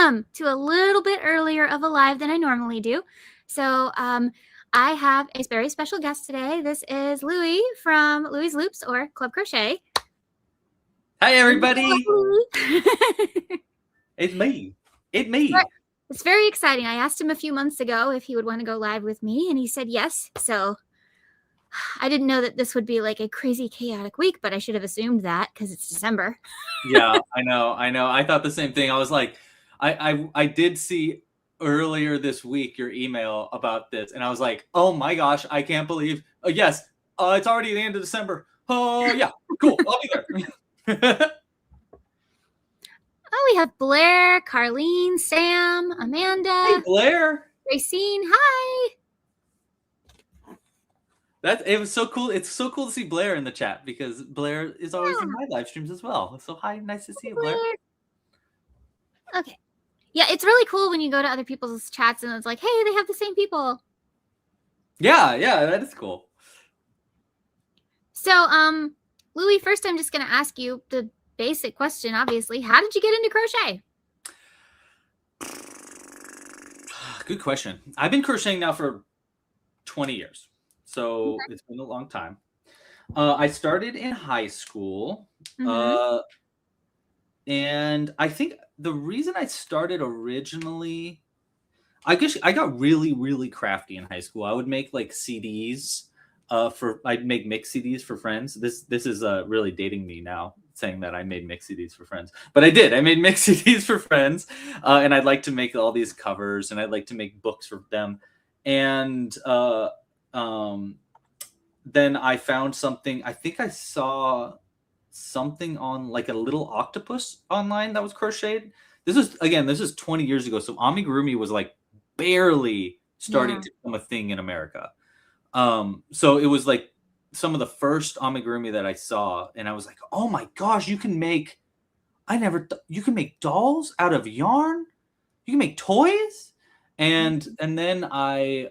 welcome to a little bit earlier of a live than I normally do. So I have a very special guest today. This is Louie from Louie's Loops or Club Crochet. Hi, everybody. It's me. It's very exciting. I asked him a few months ago if he would want to go live with me, and he said yes. So I didn't know that this would be like a crazy, chaotic week, but I should have assumed that because it's December. Yeah, I know. I thought the same thing. I was like, I did see earlier this week your email about this, and I was like, oh my gosh, I can't believe. Yes, it's already the end of December. Oh yeah, cool. I'll be there. Oh, we have Blair, Carlene, Sam, Amanda. Hey, Blair. Racine, hi. It was so cool. It's so cool to see Blair in the chat because Blair is always in my live streams as well. So hi, nice to see you, Blair. Okay. Yeah, it's really cool when you go to other people's chats and it's like, hey, they have the same people. Yeah, that is cool. So, Louie, first I'm just gonna ask you the basic question, obviously. How did you get into crochet? Good question. I've been crocheting now for 20 years. So It's been a long time. I started in high school. And I think the reason I started originally, I guess I got really, really crafty in high school. I would make like CDs I'd make mix CDs for friends. This is really dating me now, saying that I made mix CDs for friends, but I did. I made mix CDs for friends, and I'd like to make all these covers, and I'd like to make books for them. And then I found something. I think I saw something on like a little octopus online that was crocheted. This is 20 years ago. So amigurumi was like barely starting to become a thing in America. So it was like some of the first amigurumi that I saw, and I was like, oh my gosh, you can make dolls out of yarn. You can make toys. And then I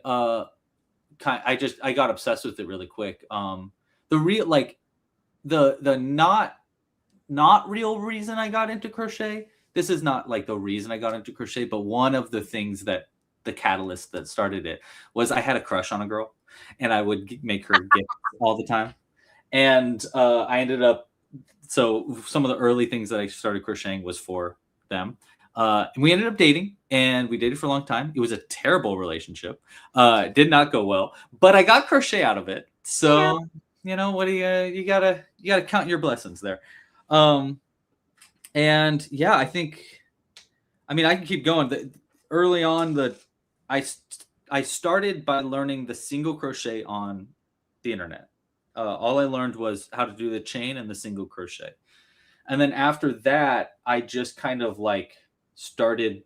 got obsessed with it really quick. The not real reason I got into crochet. This is not like the reason I got into crochet, but one of the things that the catalyst that started it was I had a crush on a girl, and I would make her gifts all the time. And I ended up, so some of the early things that I started crocheting was for them. And we ended up dating, and we dated for a long time. It was a terrible relationship. Did not go well, but I got crochet out of it. So, what do you gotta count your blessings there. And yeah, I can keep going. Early on, I started by learning the single crochet on the internet. All I learned was how to do the chain and the single crochet. And then after that, I just kind of like started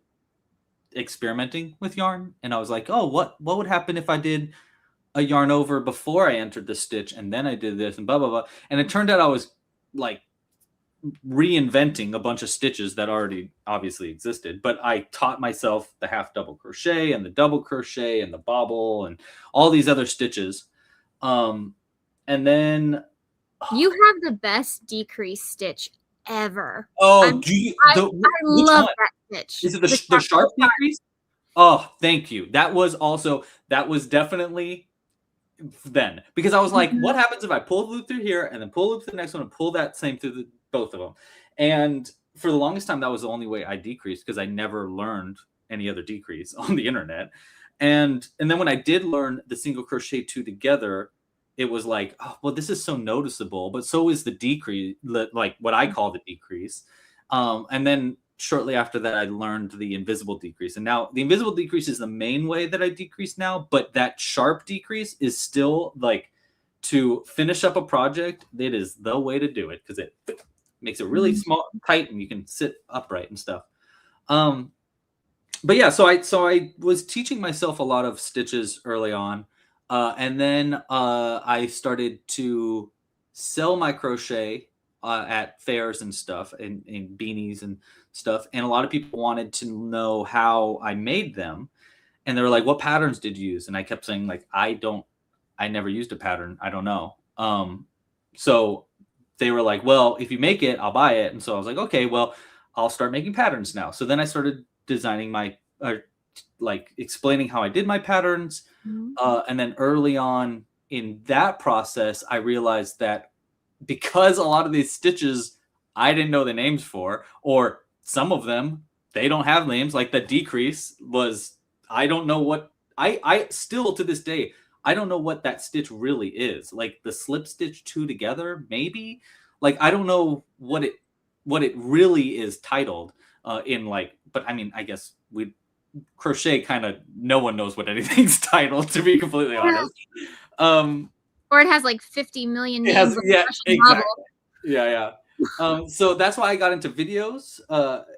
experimenting with yarn. And I was like, oh, what would happen if I did a yarn over before I entered the stitch, and then I did this and blah, blah, blah. And it turned out I was like reinventing a bunch of stitches that already obviously existed, but I taught myself the half double crochet and the double crochet and the bobble and all these other stitches. And then you have the best decrease stitch ever. Oh, I love that stitch. Is it the sharp decrease? Oh, thank you. That was definitely then, because I was like, what happens if I pull the loop through here and then pull loop to the next one and pull that same through both of them? And for the longest time, that was the only way I decreased, because I never learned any other decrease on the internet. And then when I did learn the single crochet two together, it was like, oh, well, this is so noticeable, but so is the decrease, like what I call the decrease. And then shortly after that, I learned the invisible decrease. And now the invisible decrease is the main way that I decrease now, but that sharp decrease is still like, to finish up a project, it is the way to do it, because it makes it really small and tight, and you can sit upright and stuff. But yeah, so I was teaching myself a lot of stitches early on. And then I started to sell my crochet at fairs and stuff, and beanies and stuff. And a lot of people wanted to know how I made them. And they were like, what patterns did you use? And I kept saying, like, I never used a pattern. I don't know. So they were like, well, if you make it, I'll buy it. And so I was like, okay, well, I'll start making patterns now. So then I started designing my like explaining how I did my patterns. And then early on in that process, I realized that because a lot of these stitches I didn't know the names for, or some of them they don't have names, like the decrease was, I don't know what, I still to this day I don't know what that stitch really is. Like the slip stitch two together, maybe. Like I don't know what it really is titled in like. But I mean, I guess we crochet kind of, no one knows what anything's titled, to be completely honest. Or it has like 50 million names. It has, yeah, exactly. Yeah. So that's why I got into videos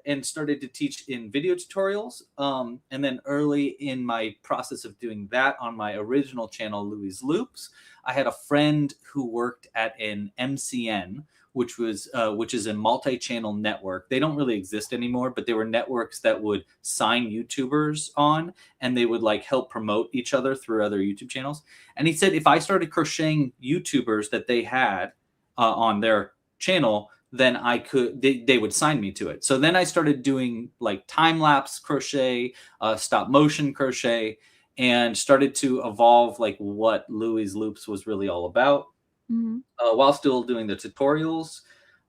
and started to teach in video tutorials. And then early in my process of doing that on my original channel, Louie's Loops, I had a friend who worked at an MCN, which is a multi-channel network. They don't really exist anymore, but they were networks that would sign YouTubers on, and they would like help promote each other through other YouTube channels. And he said if I started crocheting YouTubers that they had on their channel, then I could, they would sign me to it. So then I started doing like time-lapse crochet, stop motion crochet, and started to evolve like what Louie's Loops was really all about. While still doing the tutorials.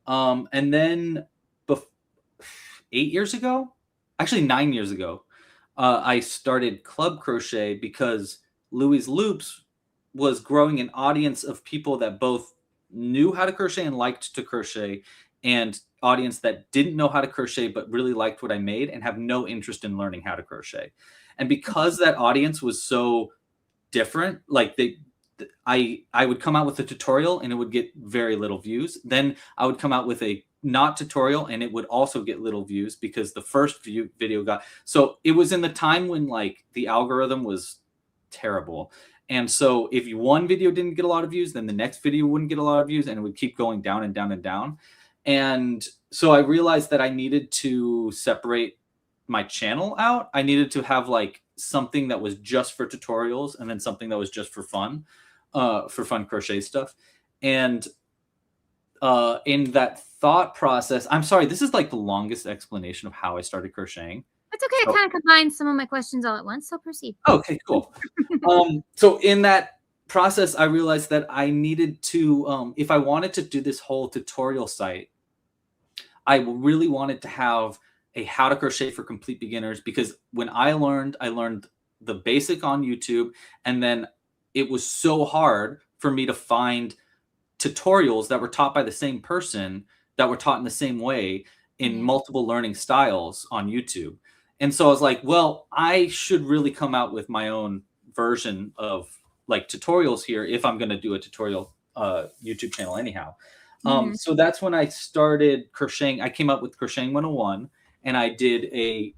And then 8 years ago, actually 9 years ago, I started Club Crochet because Louie's Loops was growing an audience of people that both knew how to crochet and liked to crochet, and audience that didn't know how to crochet but really liked what I made and have no interest in learning how to crochet. And because that audience was so different, like I would come out with a tutorial and it would get very little views. Then I would come out with a not tutorial and it would also get little views because the first video got, so it was in the time when like the algorithm was terrible. And so if one video didn't get a lot of views, then the next video wouldn't get a lot of views, and it would keep going down and down and down. And so I realized that I needed to separate my channel out. I needed to have like something that was just for tutorials and then something that was just for fun crochet stuff. And in that thought process, I'm sorry, this is like the longest explanation of how I started crocheting. It's okay. I kind of combined some of my questions all at once, so proceed. Okay, cool. So in that process, I realized that I needed to, if I wanted to do this whole tutorial site, I really wanted to have a how to crochet for complete beginners, because when I learned the basic on YouTube, and then it was so hard for me to find tutorials that were taught by the same person, that were taught in the same way in multiple learning styles on YouTube. And so I was like, well, I should really come out with my own version of like tutorials here if I'm going to do a tutorial YouTube channel anyhow. So that's when I started crocheting. I came up with Crocheting 101, and I did a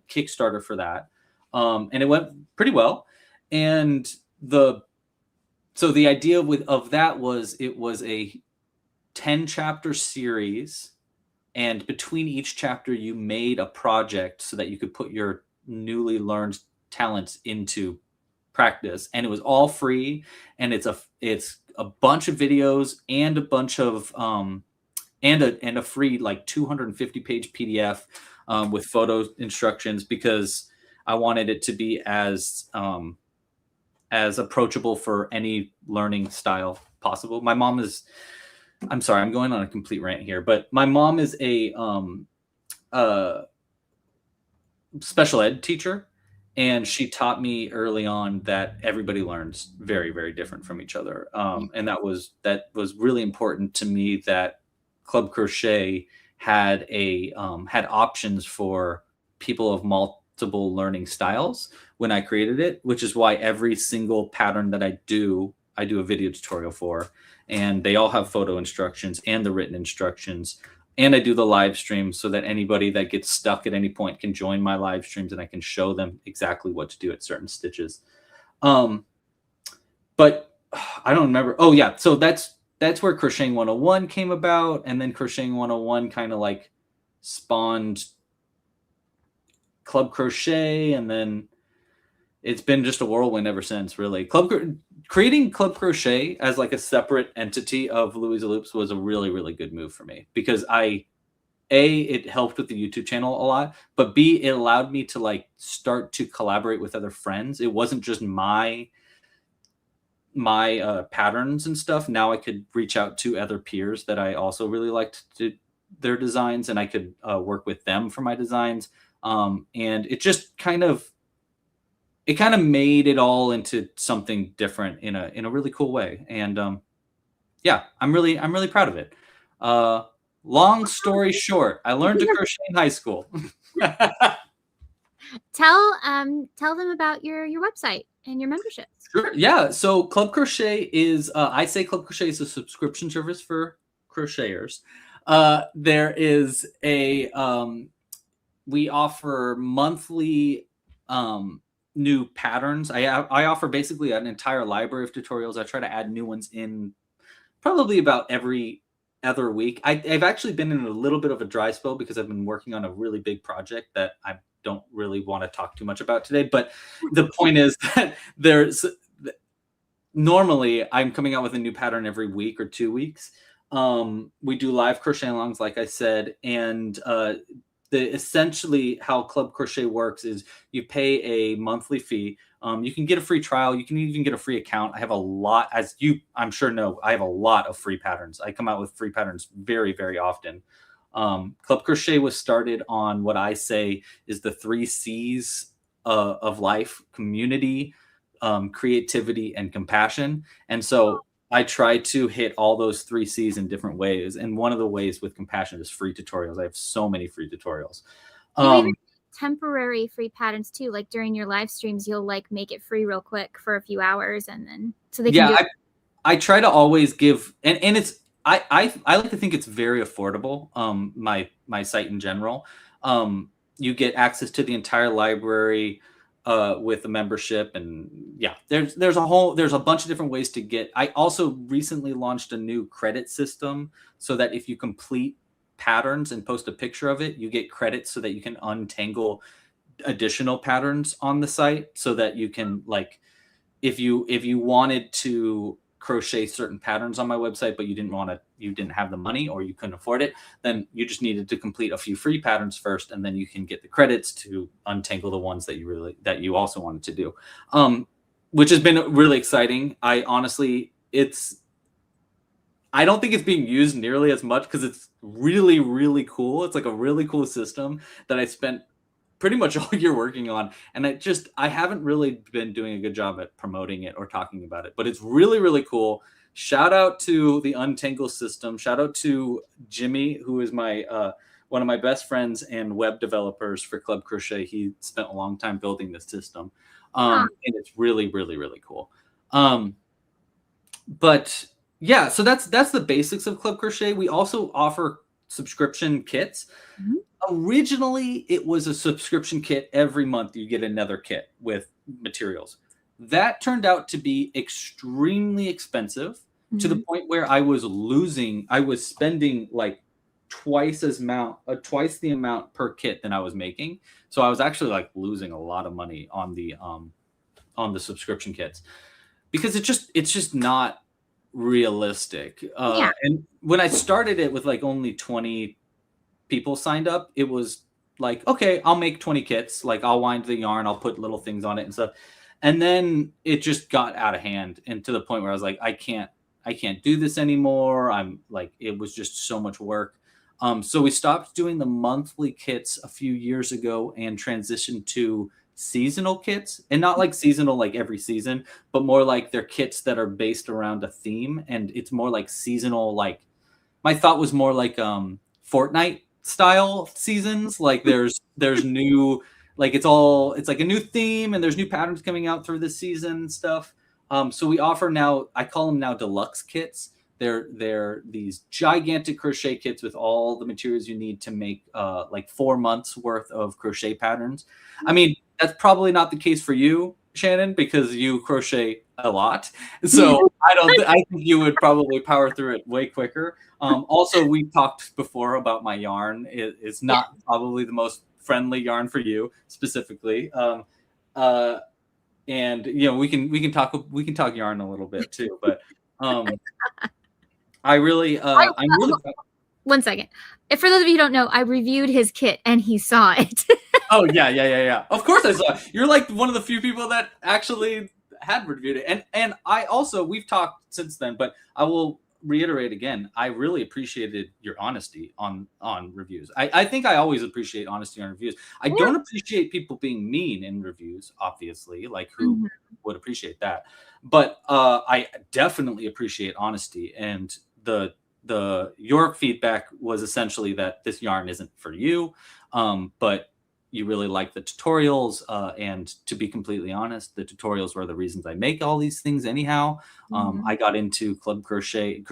Kickstarter for that. And it went pretty well. And the idea of that was, it was a 10 chapter series, and between each chapter you made a project so that you could put your newly learned talents into practice. And it was all free, and it's a bunch of videos and a bunch of and a free like 250 page PDF with photo instructions, because I wanted it to be as approachable for any learning style possible. My mom is, I'm sorry, I'm going on a complete rant here, but my mom is a special ed teacher, and she taught me early on that everybody learns very, very different from each other. And that was really important to me, that Club Crochet had had options for people of multiple learning styles when I created it, which is why every single pattern that I do a video tutorial for, and they all have photo instructions and the written instructions. And I do the live stream so that anybody that gets stuck at any point can join my live streams, and I can show them exactly what to do at certain stitches. But I don't remember. Oh yeah. So that's where Crocheting 101 came about. And then Crocheting 101 kind of like spawned Club Crochet. And then it's been just a whirlwind ever since, really. Creating Club Crochet as like a separate entity of Louie's Loops was a really, really good move for me, because I A, it helped with the YouTube channel a lot, but B, it allowed me to like start to collaborate with other friends. It wasn't just my patterns and stuff. Now I could reach out to other peers that I also really liked their designs, and I could work with them for my designs. And it just kind of made it all into something different in a really cool way. And yeah, I'm really proud of it. Long story short, I learned to crochet in high school. Tell them about your website and your memberships. Sure. Yeah. So Club Crochet is I say Club Crochet is a subscription service for crocheters. There is a we offer monthly new patterns. I offer basically an entire library of tutorials. I try to add new ones in probably about every other week. I've actually been in a little bit of a dry spell because I've been working on a really big project that I don't really want to talk too much about today. But the point is that normally I'm coming out with a new pattern every week or 2 weeks. We do live crochet alongs, like I said, and essentially how Club Crochet works is you pay a monthly fee. You can get a free trial. You can even get a free account. I have a lot, as you I'm sure know, I have a lot of free patterns. I come out with free patterns very, very often. Club Crochet was started on what I say is the 3 C's of life: community, creativity, and compassion. And so I try to hit all those 3 C's in different ways. And one of the ways with compassion is free tutorials. I have so many free tutorials. You even temporary free patterns too. Like during your live streams, you'll like make it free real quick for a few hours, and then so they can. I try to always give, and it's I like to think it's very affordable. My site in general, you get access to the entire library with a membership, and yeah, there's a bunch of different ways to get. I also recently launched a new credit system so that if you complete patterns and post a picture of it, you get credits so that you can untangle additional patterns on the site, so that you can, like, if you wanted to crochet certain patterns on my website but you didn't have the money or you couldn't afford it, then you just needed to complete a few free patterns first, and then you can get the credits to untangle the ones that you also wanted to do, which has been really exciting. I don't think it's being used nearly as much because it's really, really cool. It's like a really cool system that I spent pretty much all year working on, and I haven't really been doing a good job at promoting it or talking about it, but it's really, really cool. Shout out to the Untangle system. Shout out to Jimmy, who is my one of my best friends and web developers for Club Crochet. He spent a long time building this system, and it's really, really, really cool. But yeah, so that's the basics of Club Crochet. We also offer subscription kits. Mm-hmm. Originally, it was a subscription kit. Every month you get another kit with materials. That turned out to be extremely expensive, mm-hmm. to the point where I was spending like twice the amount per kit than I was making. So I was actually like losing a lot of money on the subscription kits, because it's just not realistic. Yeah. And when I started it with like only 20 people signed up, it was like, okay, I'll make 20 kits. Like, I'll wind the yarn, I'll put little things on it and stuff. And then it just got out of hand, and to the point where I was like, I can't do this anymore. I'm like, it was just so much work. So we stopped doing the monthly kits a few years ago and transitioned to seasonal kits, and not like seasonal like every season, but more like they're kits that are based around a theme, and it's more like seasonal. Like, my thought was more like Fortnite style seasons. Like there's new, like it's like a new theme, and there's new patterns coming out through this season and stuff. So we offer now, I call them now deluxe kits. They're these gigantic crochet kits with all the materials you need to make like 4 months worth of crochet patterns. I mean, that's probably not the case for you, Shannon, because you crochet a lot. So I think you would probably power through it way quicker. Also, we talked before about my yarn. It's not probably the most friendly yarn for you specifically. And we can talk yarn a little bit too, but I'm really one second. For those of you who don't know, I reviewed his kit and he saw it. Oh yeah. Of course I saw it. You're like one of the few people that actually had reviewed it. And I also, we've talked since then, but I will reiterate again, I really appreciated your honesty on reviews. I think I always appreciate honesty on reviews. I don't appreciate people being mean in reviews, obviously, like who would appreciate that. But I definitely appreciate honesty, and your feedback was essentially that this yarn isn't for you, but you really like the tutorials, and to be completely honest, the tutorials were the reasons I make all these things anyhow. I got into Club Crochet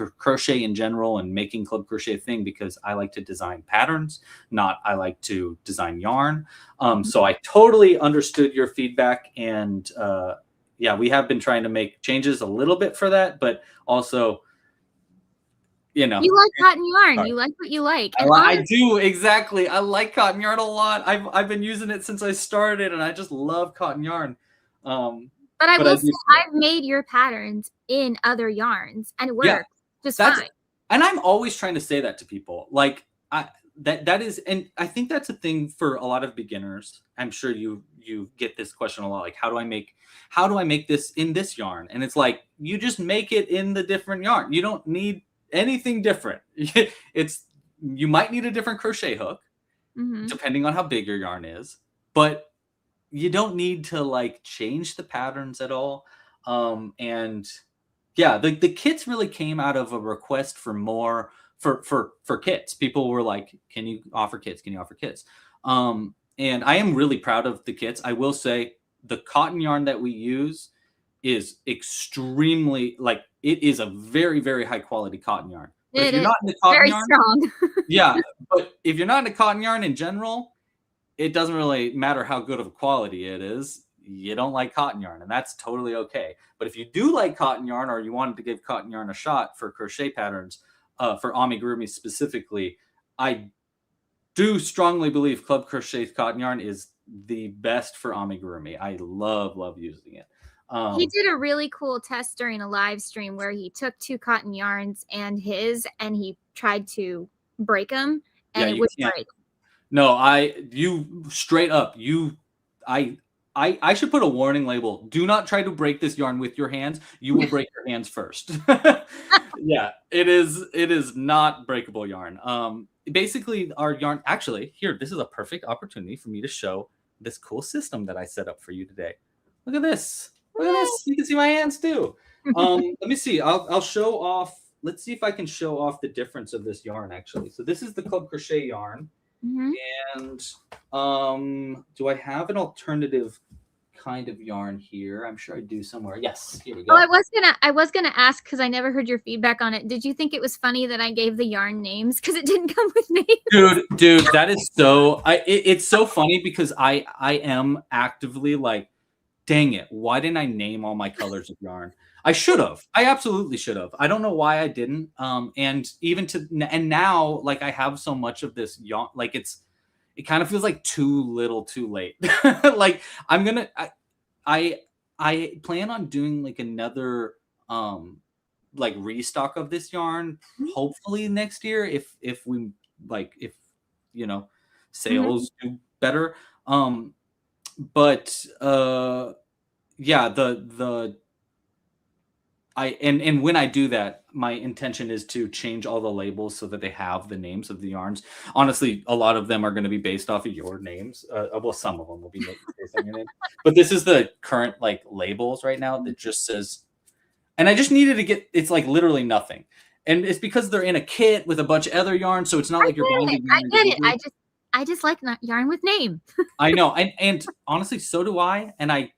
in general, and making Club Crochet a thing because I like to design patterns, not I like to design yarn. So I totally understood your feedback, and yeah, we have been trying to make changes a little bit for that, but also, you know, you like cotton yarn. Sorry. You like what you like. And I do, exactly. I like cotton yarn a lot. I've been using it since I started, and I just love cotton yarn. But I will say, I've made your patterns in other yarns, and it works just fine. And I'm always trying to say that to people. Like, that is, and I think that's a thing for a lot of beginners. I'm sure you get this question a lot. Like, how do I make this in this yarn? And it's like, you just make it in the different yarn. You don't need anything different. You might need a different crochet hook, depending on how big your yarn is, but you don't need to like change the patterns at all. And yeah, the kits really came out of a request for more for kits. People were like, can you offer kits? And I am really proud of the kits. I will say the cotton yarn that we use is extremely, like, it is a very, very high quality cotton yarn. But if you're not into cotton yarn, strong. yeah, but if you're not into cotton yarn in general, it doesn't really matter how good of a quality it is. You don't like cotton yarn, and that's totally okay. But if you do like cotton yarn, or you wanted to give cotton yarn a shot for crochet patterns, for amigurumi specifically, I do strongly believe Club Crochet's cotton yarn is the best for amigurumi. I love using it. He did a really cool test during a live stream where he took 2 cotton yarns and he tried to break them, and it would break. No, you straight up, I should put a warning label. Do not try to break this yarn with your hands. You will break your hands first. Yeah, it is not breakable yarn. Basically our yarn, actually, here, this is a perfect opportunity for me to show this cool system that I set up for you today. Look at this. Look at this. You can see my hands too. Let me see. I'll show off. Let's see if I can show off the difference of this yarn, actually. So this is the Club Crochet yarn. And do I have an alternative kind of yarn here? I'm sure I do somewhere. Yes, here we go. Oh, I was gonna ask, because I never heard your feedback on it. Did you think it was funny that I gave the yarn names because it didn't come with names? Dude, that is so. It's so funny because I am actively like, dang it, why didn't I name all my colors of yarn? I should have. I absolutely should have. I don't know why I didn't. And now, like, I have so much of this yarn, like it kind of feels like too little, too late. Like, I plan on doing like another like restock of this yarn, hopefully next year, if sales do better. But yeah, and when I do that, my intention is to change all the labels so that they have the names of the yarns. Honestly, a lot of them are going to be based off of your names. Well, some of them will be based on your name. But this is the current like labels right now that just says, and I just needed to get, it's like literally nothing. And it's because they're in a kit with a bunch of other yarns, so it's not like you're buying the yarn. I get it. I just like yarn with name. I know, and honestly, so do I. And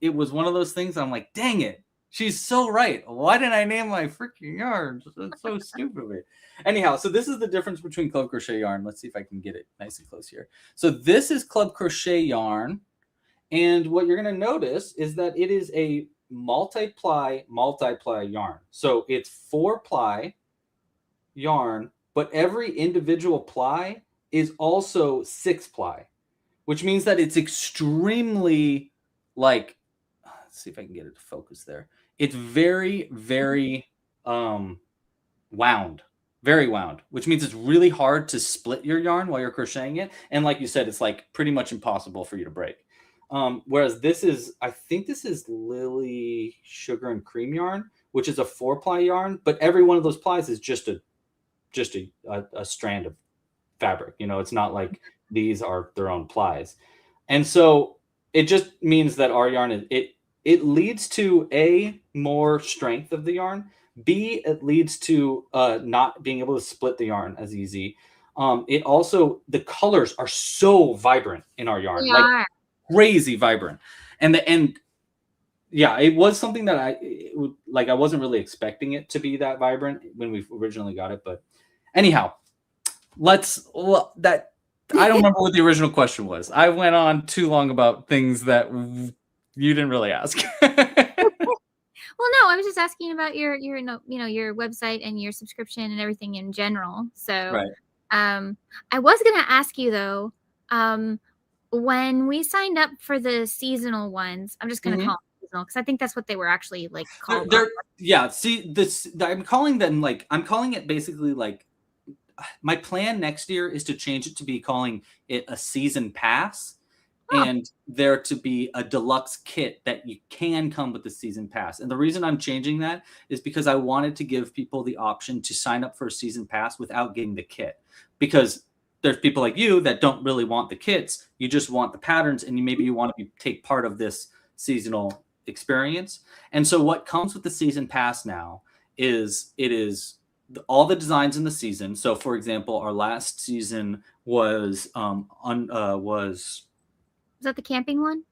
it was one of those things. I'm like, dang it, she's so right. Why didn't I name my freaking yarns? That's so stupid of me. Anyhow, so this is the difference between Club Crochet yarn. Let's see if I can get it nice and close here. So this is Club Crochet yarn, and what you're going to notice is that it is a multi-ply yarn. So it's 4-ply yarn, but every individual ply is also 6-ply, which means that it's extremely, like, let's see if I can get it to focus there. It's very, very wound, very wound, which means it's really hard to split your yarn while you're crocheting it. And like you said, it's like pretty much impossible for you to break. Whereas this is, I think this is Lily Sugar and Cream yarn, which is a 4-ply yarn, but every one of those plies is just a strand of fabric. You know, it's not like these are their own plies. And so it just means that our yarn is, it leads to A, more strength of the yarn. B, it leads to not being able to split the yarn as easy. It also, the colors are so vibrant in our yarn, They like are. crazy vibrant. And yeah, it was something that I wasn't really expecting it to be that vibrant when we originally got it. But anyhow, I don't remember what the original question was. I went on too long about things that you didn't really ask. Well, no, I was just asking about your your website and your subscription and everything in general. So, Right. I was gonna ask you though, when we signed up for the seasonal ones, I'm just gonna call them seasonal because I think that's what they were actually like called. Yeah. See, I'm calling it basically like, my plan next year is to change it to be calling it a season pass. Oh. And there to be a deluxe kit that you can come with the season pass. And the reason I'm changing that is because I wanted to give people the option to sign up for a season pass without getting the kit. Because there's people like you that don't really want the kits. You just want the patterns, and maybe you want to take part of this seasonal experience. And so what comes with the season pass now is all the designs in the season. So for example, our last season was Was that the camping one?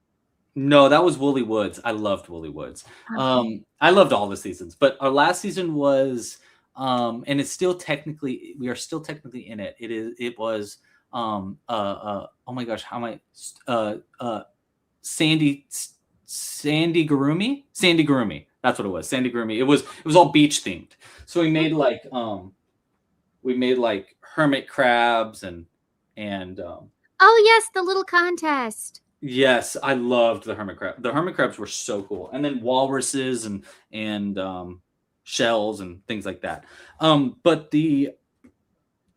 No, that was Woolly Woods. I loved Woolly Woods. Okay. I loved all the seasons, but our last season was, and it's still technically, we are still technically in it. It was, oh my gosh, how am I, Sandy Gurumi. That's what it was. Sandy Gurumi. It was all beach themed. So we made like hermit crabs and Oh yes, the little contest. yes, I loved the hermit crab. The hermit crabs were so cool, and then walruses and shells and things like that.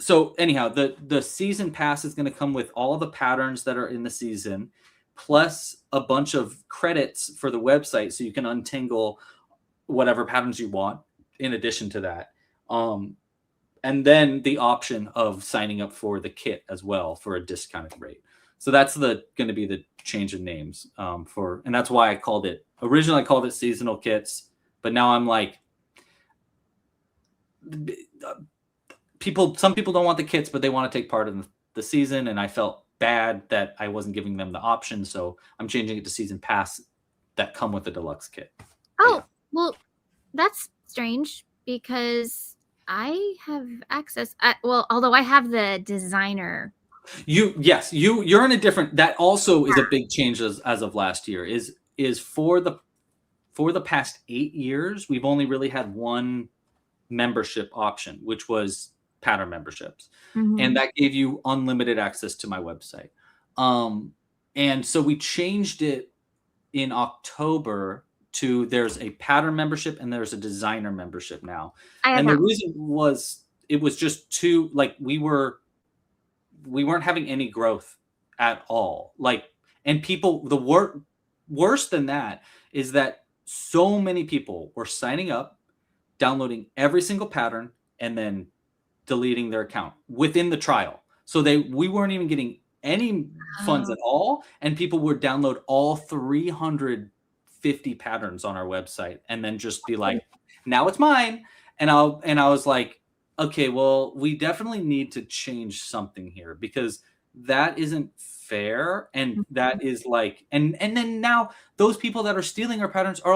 So anyhow, the season pass is going to come with all the patterns that are in the season, plus a bunch of credits for the website, so you can untangle whatever patterns you want. In addition to that, and then the option of signing up for the kit as well for a discounted rate. So that's going to be the change of names and that's why originally I called it seasonal kits, but now I'm like, some people don't want the kits, but they want to take part in the season, and I felt bad that I wasn't giving them the option, so I'm changing it to season pass that come with the deluxe kit. Oh, well, that's strange because I have access. Although I have the designer. You're in a different. That also is a big change as of last year. Is for the past 8 years, we've only really had one membership option, which was pattern memberships, and that gave you unlimited access to my website. And so we changed it in October to there's a pattern membership and there's a designer membership now. And the reason was it was just too, like, we weren't having any growth at all. Like, and people, worse than that is that so many people were signing up, downloading every single pattern, and then deleting their account within the trial. So we weren't even getting any funds at all. And people would download all 350 patterns on our website and then just be like, now it's mine. And I was like, okay, well, we definitely need to change something here, because that isn't fair. And that is like, and then now those people that are stealing our patterns are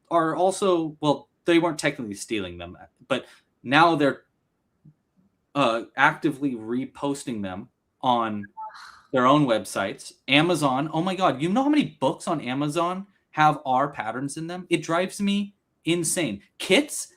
also, well, they weren't technically stealing them, but now they're actively reposting them on their own websites. Amazon, oh my God, you know how many books on Amazon have our patterns in them? It drives me insane. Kits,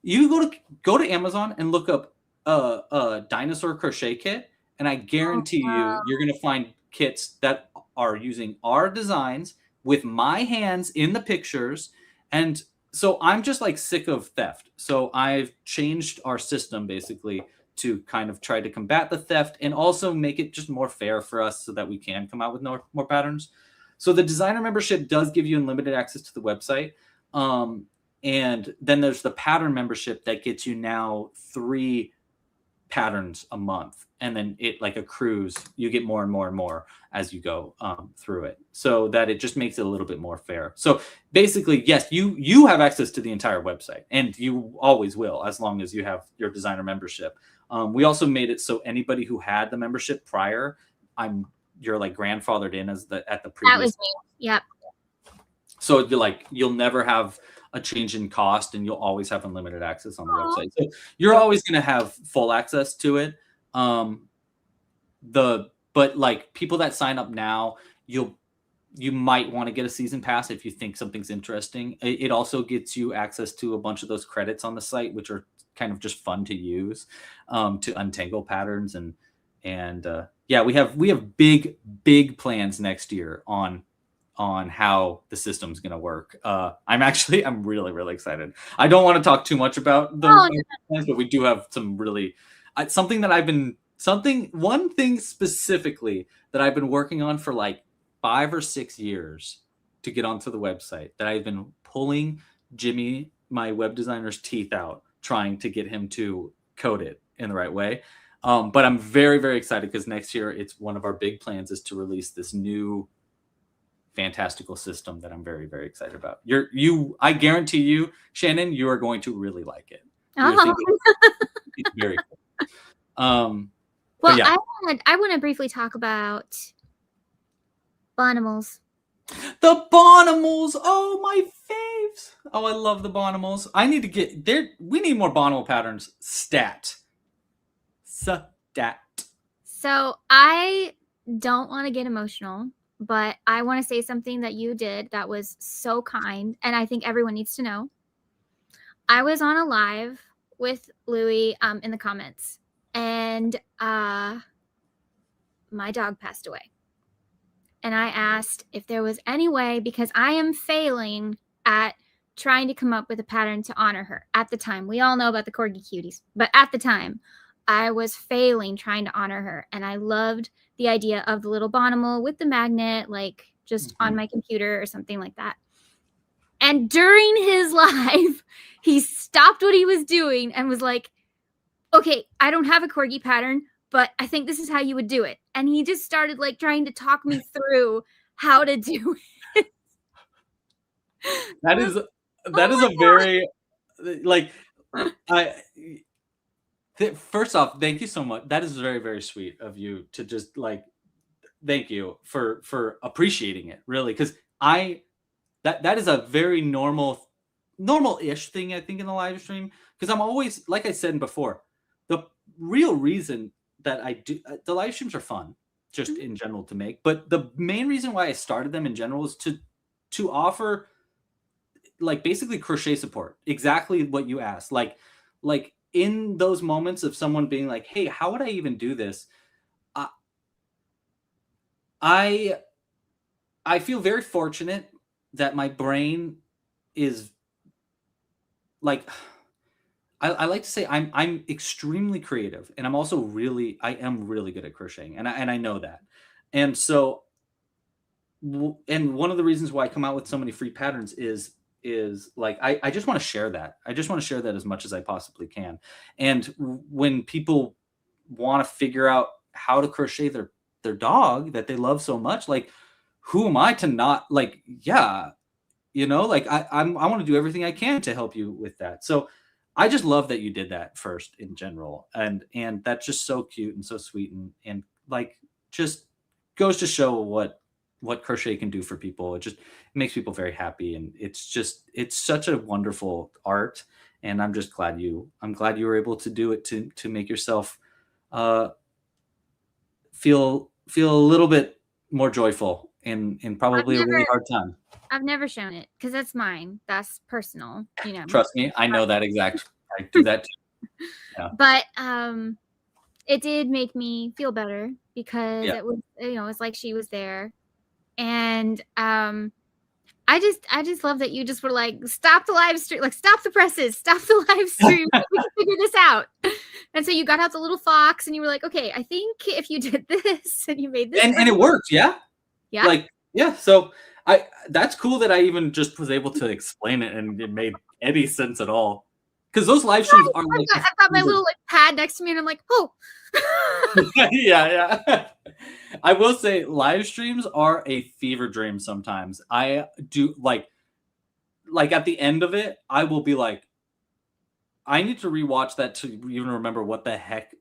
you go to Amazon and look up a dinosaur crochet kit, and I guarantee you're going to find kits that are using our designs with my hands in the pictures. And so I'm just like sick of theft. So I've changed our system basically to kind of try to combat the theft and also make it just more fair for us so that we can come out with more patterns. So the designer membership does give you unlimited access to the website. And then there's the pattern membership that gets you now 3 patterns a month, and then it like accrues. You get more and more and more as you go through it, so that it just makes it a little bit more fair. So basically, yes, you have access to the entire website, and you always will as long as you have your designer membership. We also made it so anybody who had the membership prior, you're like grandfathered in as at the previous. That was me. Yep. So you'll never have a change in cost, and you'll always have unlimited access on the website. So you're always going to have full access to it. But like people that sign up now, you might want to get a season pass if you think something's interesting. It also gets you access to a bunch of those credits on the site, which are kind of just fun to use to untangle patterns. And yeah, we have big plans next year on how the system's going to work. I'm really, really excited. I don't want to talk too much about the plans, but we do have some really, one thing specifically that I've been working on for like 5 or 6 years to get onto the website, that I've been pulling Jimmy, my web designer's teeth out, trying to get him to code it in the right way. But I'm very, very excited because next year it's one of our big plans is to release this new fantastical system that I'm very, very excited about. I guarantee you, Shannon, you are going to really like it. It's very cool. Well, yeah. I want to briefly talk about Bonimals. The Bonimals! Oh, my faves! Oh, I love the Bonimals. I need to get there. We need more Bonimal patterns. Stat. So I don't want to get emotional, but I want to say something that you did that was so kind, and I think everyone needs to know. I was on a live with Louie in the comments, and my dog passed away. And I asked if there was any way, because I am failing at trying to come up with a pattern to honor her at the time. We all know about the Corgi Cuties, but at the time, I was failing trying to honor her. And I loved the idea of the little Bonimal with the magnet, like just on my computer or something like that. And during his live, he stopped what he was doing and was like, okay, I don't have a Corgi pattern, but I think this is how you would do it. And he just started like trying to talk me through how to do it. That is a very, like, first off, thank you so much. That is very, very sweet of you to just like, thank you for appreciating it, really. Because that is a very normal-ish thing, I think, in the live stream. Because I'm always, like I said before, the real reason that I do the live streams are fun, just in general to make. But the main reason why I started them in general is to offer like basically crochet support, exactly what you asked. Like in those moments of someone being like, hey, how would I even do this? I feel very fortunate that my brain is like, I like to say I'm extremely creative, and I'm also I am really good at crocheting, and I know that. And so and one of the reasons why I come out with so many free patterns is like I just want to share that. I just want to share that as much as I possibly can. And when people want to figure out how to crochet their dog that they love so much, like, who am I to not, like, yeah, like I want to do everything I can to help you with that. So I just love that you did that first in general. And that's just so cute and so sweet, and like just goes to show what crochet can do for people. It makes people very happy, and it's such a wonderful art. And I'm glad you were able to do it to make yourself feel a little bit more joyful in probably a really hard time. I've never shown it because that's mine. That's personal, Trust me, I know that exact. I do that too. Yeah. But it did make me feel better because it was, it's like she was there. And I I just love that you just were like, stop the live stream, like stop the presses, stop the live stream. We can figure this out. And so you got out the little fox and you were like, okay, I think if you did this and you made this, and it worked, yeah. Yeah. Like, yeah. So that's cool that I even just was able to explain it and it made any sense at all. Because those live streams are like, I've got my little like pad next to me and I'm like, oh. yeah. I will say live streams are a fever dream sometimes. I do like at the end of it, I will be like, I need to rewatch that to even remember what the heck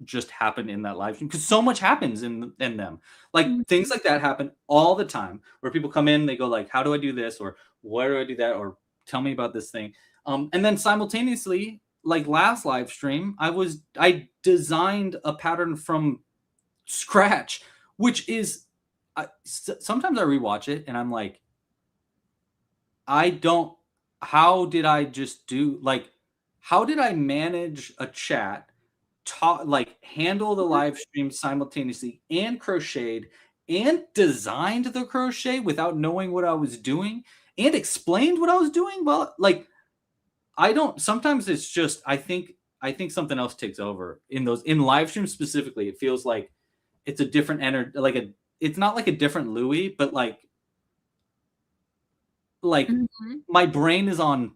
just happened in that live stream, because so much happens in them. Like things like that happen all the time where people come in, they go like, how do I do this, or why do I do that, or tell me about this thing. And then simultaneously, like last live stream, I designed a pattern from scratch, which is sometimes I rewatch it and I'm like, how did I just do, like, how did I manage a chat, handle the live stream simultaneously and crocheted and designed the crochet without knowing what I was doing and explained what I was doing? Well, like, sometimes it's just, I think something else takes over in live streams specifically. It feels like it's a different energy, it's not like a different Louie, but like my brain is on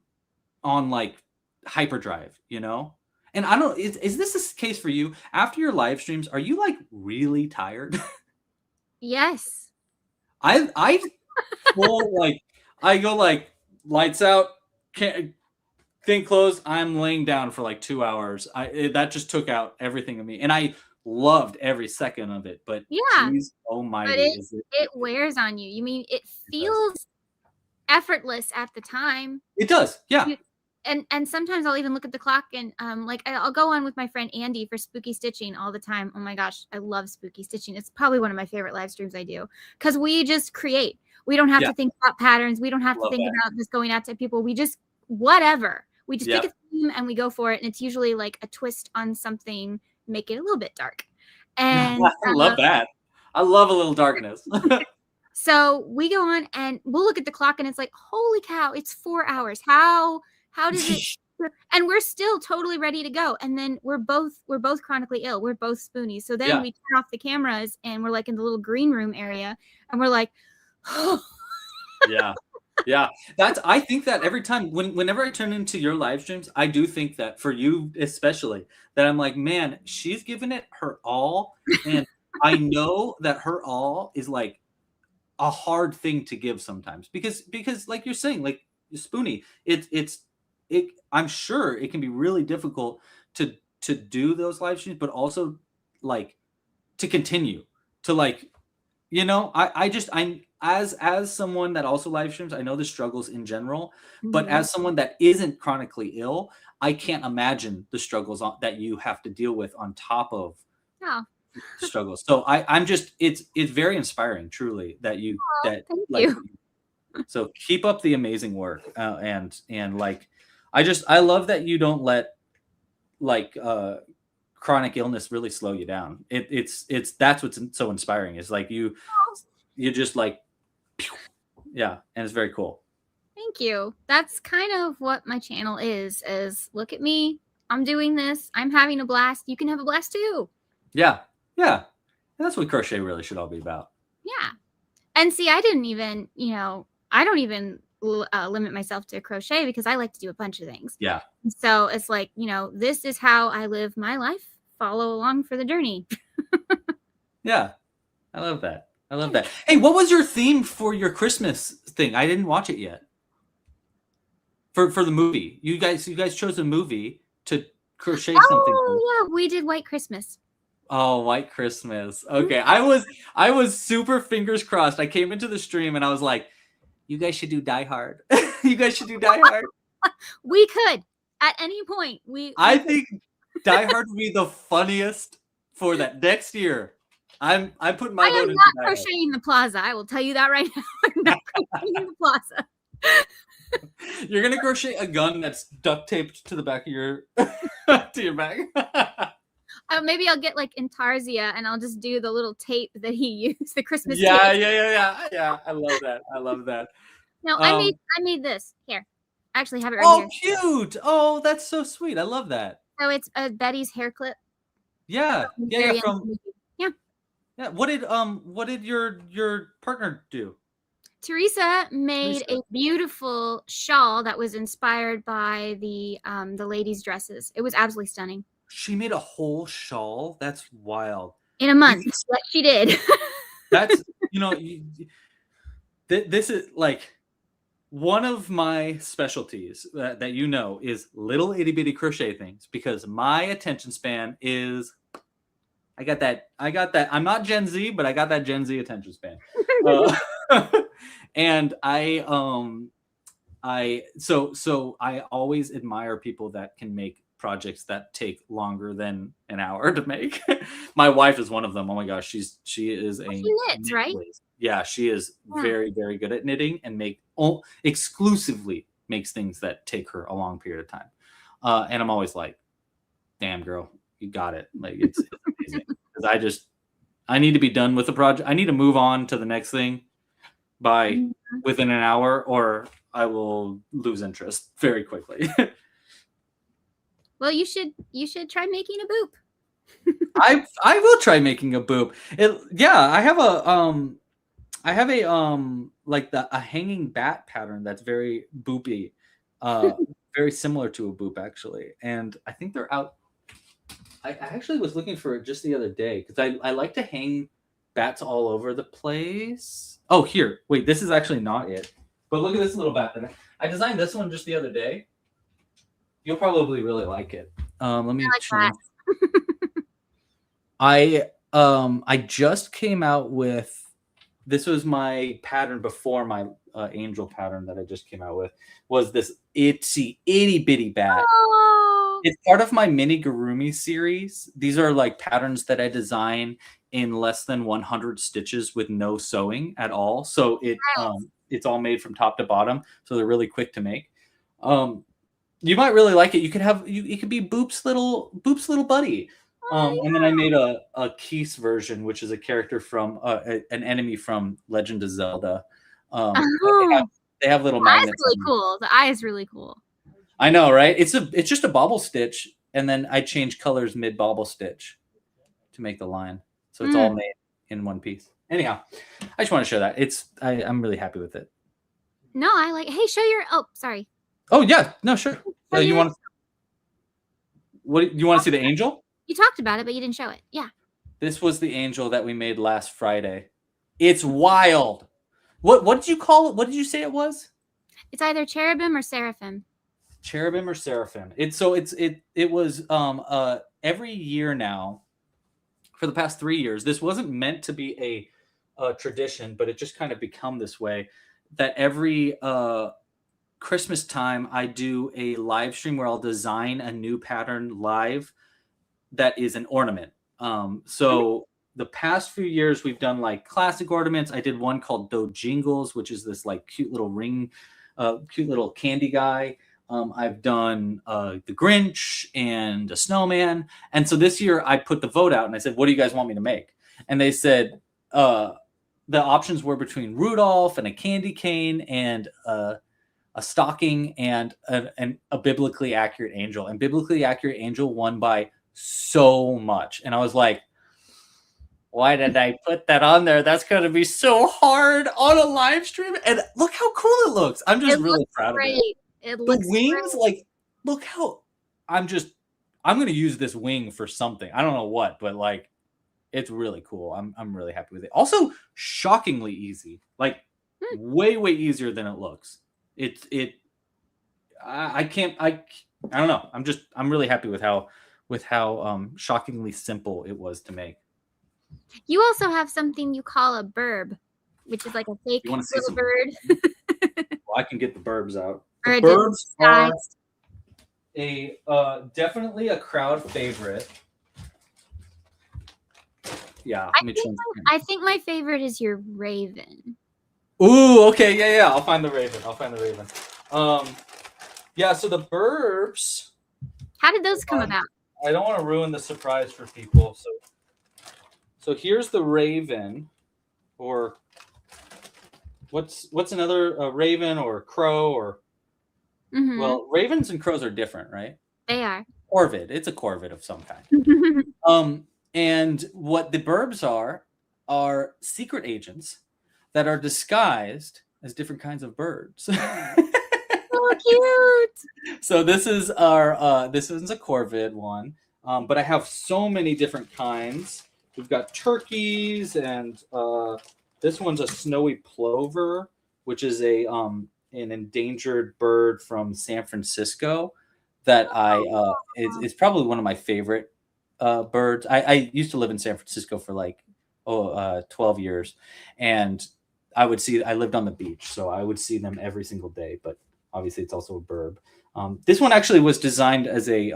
like hyperdrive, you know? And I don't, is this the case for you? After your live streams, are you like really tired? Yes. I go like lights out, thing closed, I'm laying down for like 2 hours. That just took out everything of me. And I loved every second of it, but yeah, geez, almighty, but it wears on you. You mean it feels effortless at the time. It does, yeah. And sometimes I'll even look at the clock and like I'll go on with my friend Andy for spooky stitching all the time. Oh my gosh, I love spooky stitching. It's probably one of my favorite live streams I do, because we just create. We don't have to think about patterns. We don't have to think about just going out to people. We just whatever. We just pick a theme and we go for it. And it's usually like a twist on something, make it a little bit dark. And I love that. I love a little darkness. So we go on and we'll look at the clock and it's like, holy cow, it's 4 hours. How does it? And we're still totally ready to go. And then we're both chronically ill. We're both spoonies. So then we turn off the cameras and we're like in the little green room area and we're like, oh. Yeah. I think that every time whenever I turn into your live streams, I do think that for you especially, that I'm like, man, she's given it her all. And I know that her all is like a hard thing to give sometimes because like you're saying, like Spoonie, I'm sure it can be really difficult to do those live streams, but also like to continue to, like, you know, I'm as someone that also live streams, I know the struggles in general, but as someone that isn't chronically ill, I can't imagine the struggles that you have to deal with on top of struggles. So I'm just, it's very inspiring, truly, that you thank you. So keep up the amazing work, and like, I love that you don't let like chronic illness really slow you down. It's that's what's so inspiring, is like you just like, and it's very cool. Thank you. That's kind of what my channel is look at me, I'm doing this, I'm having a blast, you can have a blast too. Yeah. And that's what crochet really should all be about. Yeah. And see, I don't even limit myself to crochet, because I like to do a bunch of things. Yeah. So it's like, you know, this is how I live my life. Follow along for the journey. Yeah. I love that. Hey, what was your theme for your Christmas thing? I didn't watch it yet. For the movie. You guys chose a movie to crochet something. Oh, yeah, we did White Christmas. Oh, White Christmas. Okay. I was super fingers crossed. I came into the stream and I was like, you guys should do Die Hard. You guys should do Die Hard. We could at any point. I think Die Hard would be the funniest for that next year. I'm putting my vote into not crocheting the plaza. I will tell you that right now. I'm not crocheting the plaza. You're gonna crochet a gun that's duct taped to the back of your to your back. Maybe I'll get like Intarsia and I'll just do the little tape that he used, the Christmas tape. Yeah. I love that. No, I made this. Here. I actually have it right Oh, here. cute. Oh, that's so sweet. I love that. So it's a Betty's hair clip. Yeah. Yeah. From yeah. Yeah. What did your partner do? Teresa made a beautiful shawl that was inspired by the ladies' dresses. It was absolutely stunning. She made a whole shawl. That's wild. In a month, what she did. That's this is like one of my specialties that you know is little itty bitty crochet things because my attention span is. I got that. I'm not Gen Z, but I got that Gen Z attention span. And so I always admire people that can make projects that take longer than an hour to make. My wife is one of them. Oh my gosh, she is a she knits, right? Yeah, she is very, very good at knitting and exclusively makes things that take her a long period of time. And I'm always like, damn girl, you got it. Like it's amazing. Because I need to be done with the project. I need to move on to the next thing by within an hour, or I will lose interest very quickly. Well, you should try making a boop. I will try making a boop. I have a like a hanging bat pattern that's very boopy, very similar to a boop actually, and I think they're out. I actually was looking for it just the other day because I like to hang bats all over the place. Oh, here, wait, this is actually not it. But look at this little bat that I designed this one just the other day. You'll probably really like it. Let me change. I just came out with. This was my pattern before my angel pattern that I just came out with. Was this itty bitty bat? Oh. It's part of my amigurumi series. These are like patterns that I design in less than 100 stitches with no sewing at all. So it's all made from top to bottom. So they're really quick to make. You might really like it. You could have it could be Boop's little buddy. And then I made a Keese version, which is a character from an enemy from Legend of Zelda. They have little magnets. That's really cool. The eye is really cool. I know, right? It's just a bobble stitch, and then I change colors mid bobble stitch to make the line, so it's all made in one piece. Anyhow, I just want to show that I'm really happy with it. No, I like. Hey, show your. Oh, sorry. Oh yeah, no, sure. You want to see the angel? You talked about it, but you didn't show it. Yeah. This was the angel that we made last Friday. It's wild. What did you call it? What did you say it was? It's either cherubim or seraphim. Cherubim or seraphim. It was every year now for the past 3 years. This wasn't meant to be a tradition, but it just kind of become this way that every Christmas time I do a live stream where I'll design a new pattern live that is an ornament. So the past few years we've done like classic ornaments. I did one called Dojingles, which is this like cute little ring, cute little candy guy. I've done the Grinch and a snowman. And so this year I put the vote out and I said, what do you guys want me to make? And they said the options were between Rudolph and a candy cane and a stocking and a biblically accurate angel. And biblically accurate angel won by so much. And I was like, why did I put that on there? That's going to be so hard on a live stream. And look how cool it looks. I'm just really proud of it. The wings, like, look how I'm going to use this wing for something. I don't know what, but like, it's really cool. I'm really happy with it. Also, shockingly easy, like way easier than it looks. I don't know. I'm really happy with how shockingly simple it was to make. You also have something you call a burb, which is like a fake little bird. Well, I can get the burbs out. The burbs are definitely a crowd favorite. Yeah, I think my favorite is your raven. Ooh, okay, yeah. I'll find the raven. Yeah. So the burbs. How did those come about? I don't want to ruin the surprise for people. So here's the raven, or what's another raven or crow or Mm-hmm. well, ravens and crows are different, right? They are. Corvid. It's a corvid of some kind. And what the burbs are secret agents that are disguised as different kinds of birds. So cute. So this is this is a corvid one, but I have so many different kinds. We've got turkeys, and this one's a snowy plover, which is an endangered bird from San Francisco that is probably one of my favorite birds. I used to live in San Francisco for like 12 years, and I lived on the beach, so I would see them every single day. But obviously, it's also a burb. This one actually was designed as a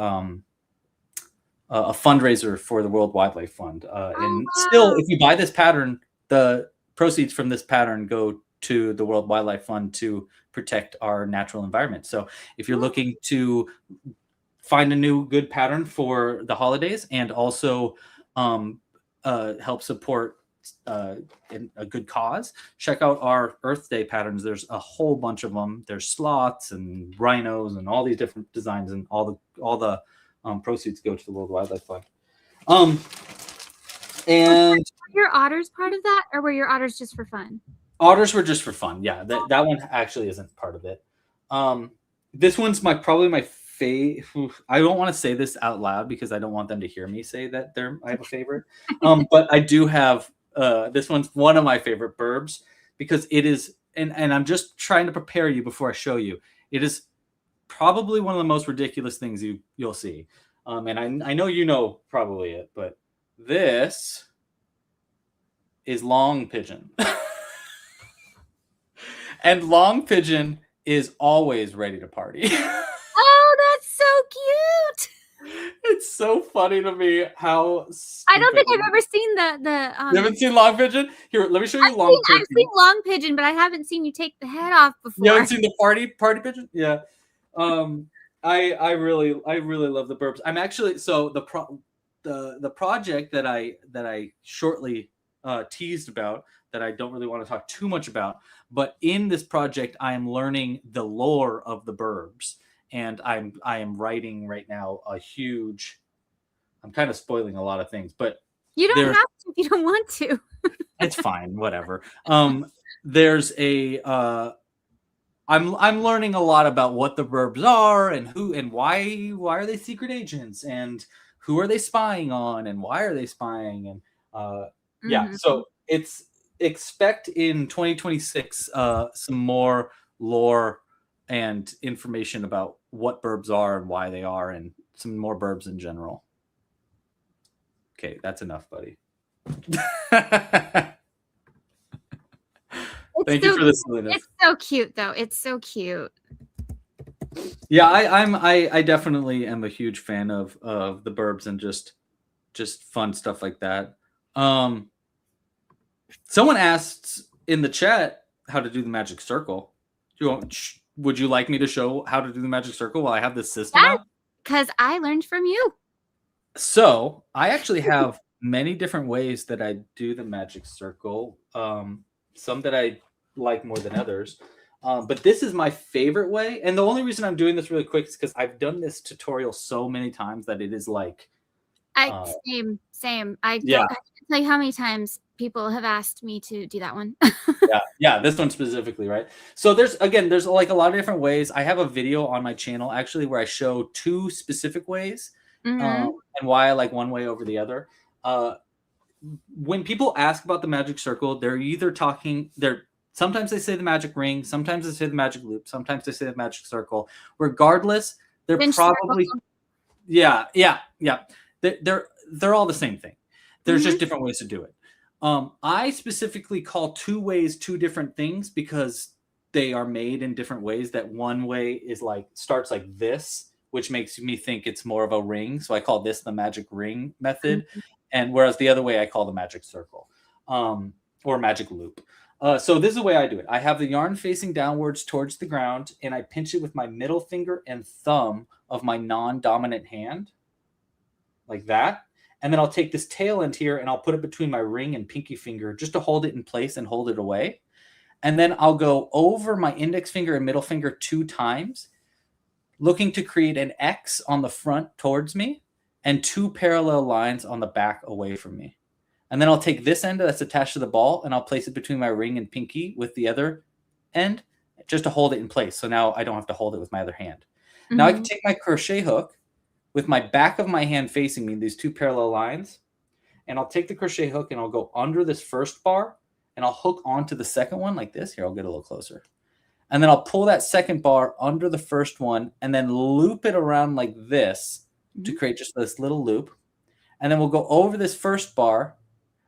fundraiser for the World Wildlife Fund, and still, if you buy this pattern, the proceeds from this pattern go to the World Wildlife Fund to protect our natural environment. So, if you're looking to find a new good pattern for the holidays and also help support in a good cause, check out our Earth Day patterns. There's a whole bunch of them. There's sloths and rhinos and all these different designs, and all the proceeds go to the World Wildlife Fund. And were your otters part of that, or were your otters just for fun? Otters were just for fun. Yeah, that one actually isn't part of it. This one's probably my favorite. I don't want to say this out loud because I don't want them to hear me say that I have a favorite. But I do have this one's one of my favorite burbs because it is, and I'm just trying to prepare you before I show you. It is probably one of the most ridiculous things you'll see. And I know you know probably it, but this is long pigeon. And long pigeon is always ready to party. Oh, that's so cute. It's so funny to me how I don't think I've ever seen the You haven't seen long pigeon? Here, let me show you long pigeon. I've seen long pigeon, but I haven't seen you take the head off before. You haven't seen the party pigeon? Yeah. I really love the burbs. I'm actually so the project that I shortly teased about, that I don't really want to talk too much about, but in this project I am learning the lore of the burbs, and I am writing right now a huge. I'm kind of spoiling a lot of things, but you don't have to if you don't want to. It's fine, whatever. There's a I'm learning a lot about what the burbs are and who and why are they secret agents, and who are they spying on, and why are they spying, and yeah. So it's expect in 2026 some more lore and information about what burbs are and why they are, and some more burbs in general. Okay, that's enough, buddy. Thank you for the silliness. It's so cute, though. It's so cute. Yeah, I definitely am a huge fan of the burbs and just fun stuff like that. Someone asked in the chat how to do the magic circle. Would you like me to show how to do the magic circle while I have this system out? Because I learned from you. So I actually have many different ways that I do the magic circle. Some that I like more than others. But this is my favorite way. And the only reason I'm doing this really quick is because I've done this tutorial so many times that it is like... Same. I can't tell you how many times people have asked me to do that one. yeah, this one specifically, right? So there's like a lot of different ways. I have a video on my channel actually where I show 2 specific ways and why I like one way over the other. When people ask about the magic circle, sometimes they say the magic ring, sometimes they say the magic loop, sometimes they say the magic circle. Regardless, they're probably yeah. They're all the same thing. There's just different ways to do it. I specifically call 2 ways 2 different things because they are made in different ways. That one way is starts like this, which makes me think it's more of a ring. So I call this the magic ring method. And whereas the other way I call the magic circle or magic loop. So this is the way I do it. I have the yarn facing downwards towards the ground, and I pinch it with my middle finger and thumb of my non-dominant hand, like that. And then I'll take this tail end here and I'll put it between my ring and pinky finger just to hold it in place and hold it away. And then I'll go over my index finger and middle finger 2 times, looking to create an X on the front towards me and 2 parallel lines on the back away from me. And then I'll take this end that's attached to the ball and I'll place it between my ring and pinky with the other end just to hold it in place. So now I don't have to hold it with my other hand. Mm-hmm. Now I can take my crochet hook with my back of my hand facing me, these 2 parallel lines, and I'll take the crochet hook and I'll go under this first bar and I'll hook onto the second one like this. Here, I'll get a little closer. And then I'll pull that second bar under the first one and then loop it around like this to create just this little loop. And then we'll go over this first bar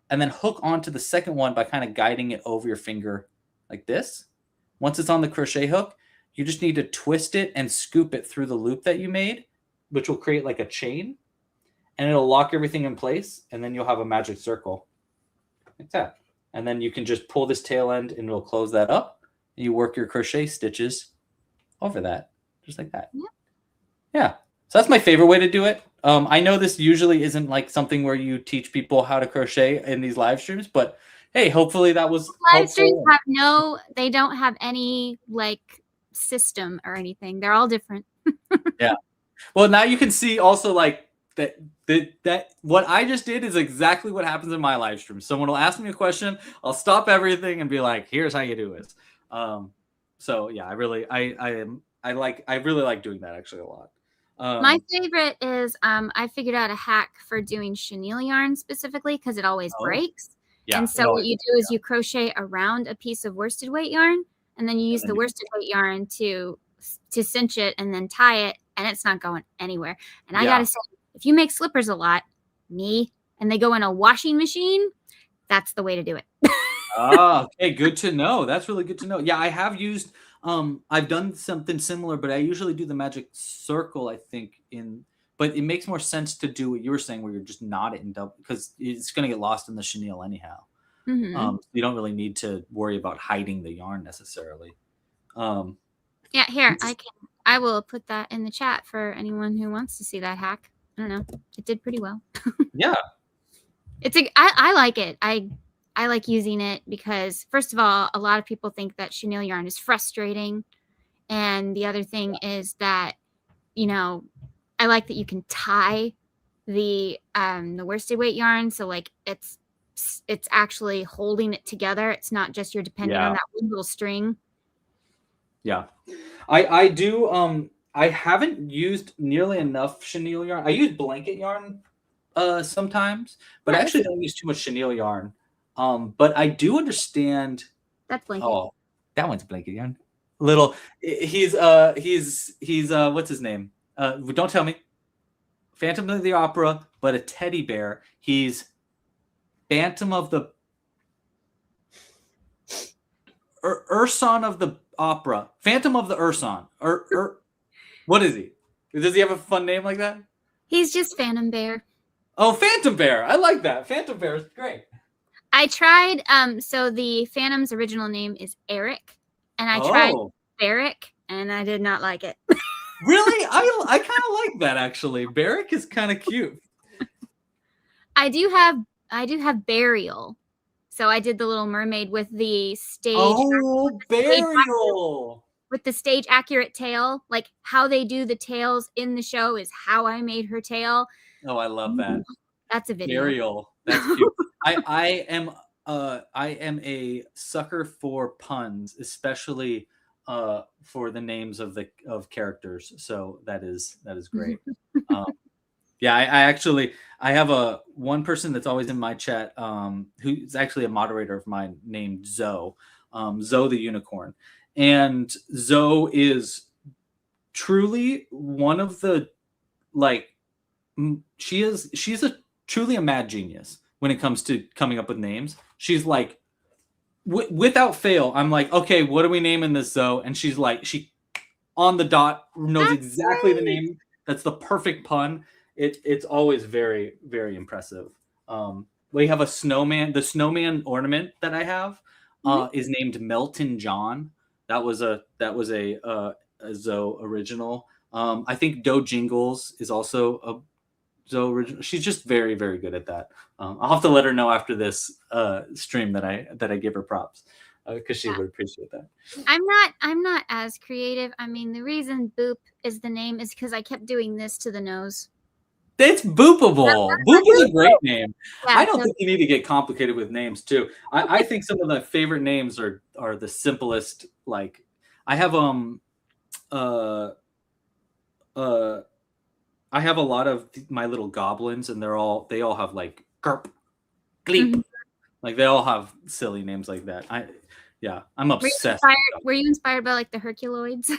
and then hook onto the second one by kind of guiding it over your finger like this. Once it's on the crochet hook, you just need to twist it and scoop it through the loop that you made, which will create like a chain, and it'll lock everything in place, and then you'll have a magic circle like that. And then you can just pull this tail end and it'll close that up, and you work your crochet stitches over that, just like that. Yeah. So that's my favorite way to do it. I know this usually isn't like something where you teach people how to crochet in these live streams, but hey, hopefully that was live streams they don't have any like system or anything. They're all different. Yeah. Well, now you can see also like that what I just did is exactly what happens in my live stream. Someone will ask me a question, I'll stop everything and be like, here's how you do this. So yeah, I really like doing that actually a lot. My favorite is I figured out a hack for doing chenille yarn specifically because it always breaks. Yeah, and so what you do is you crochet around a piece of worsted weight yarn, and then you use the worsted weight yarn to cinch it and then tie it, and it's not going anywhere. And I gotta say, if you make slippers a lot, and they go in a washing machine, that's the way to do it. Okay, good to know. That's really good to know. Yeah, I have used I've done something similar, but I usually do the magic circle, I think, but it makes more sense to do what you were saying where you're just knot it and double, because it's going to get lost in the chenille anyhow. You don't really need to worry about hiding the yarn necessarily. Yeah, here, I will put that in the chat for anyone who wants to see that hack. I don't know. It did pretty well. Yeah. I like it. I like using it because, first of all, a lot of people think that chenille yarn is frustrating. And the other thing is that, I like that you can tie the worsted weight yarn. So like it's actually holding it together. It's not just you're dependent on that one little string. Yeah. I do. I haven't used nearly enough chenille yarn. I use blanket yarn sometimes, but I actually don't use too much chenille yarn. But I do understand. That's blanket. Oh, that one's blanket yarn. He's what's his name? Don't tell me. Phantom of the Opera, but a teddy bear. He's Phantom of the Urson of the Opera. Phantom of the Urson. What is he? Does he have a fun name like that? He's just Phantom Bear. Oh, Phantom Bear. I like that. Phantom Bear is great. I tried, so the Phantom's original name is Eric, and I tried Barrick, and I did not like it. Really? I kind of like that, actually. Barrick is kind of cute. I do have Burial. So I did the Little Mermaid with the stage. Oh, Burial! With the stage accurate tail. Like how they do the tails in the show is how I made her tail. Oh, I love that. That's a video. Burial. That's cute. I am a sucker for puns, especially for the names of characters. So that is great. Yeah, I have one person that's always in my chat who's actually a moderator of mine named Zoe, Zoe the Unicorn. And Zoe is truly one of the, she's truly a mad genius when it comes to coming up with names. She's like, without fail, I'm like, okay, what are we naming this Zoe? And she's like, she on the dot knows exactly the name. That's the perfect pun. It's always very, very impressive. We have a snowman. The snowman ornament that I have is named Melton John. That was a Zoe original. I think Doe Jingles is also a Zoe original. She's just very, very good at that. I'll have to let her know after this stream that I give her props. because she would appreciate that. I'm not as creative. I mean, the reason Boop is the name is because I kept doing this to the nose. It's Boopable. Boop is a great name. Yeah, I don't so think you need to get complicated with names too. I think some of my favorite names are the simplest. Like I have uh uh I have a lot of my little goblins, and they all have like Gerp, Gleep. Mhm. Like they all have silly names like that. I'm obsessed. Were you inspired by like the Herculoids?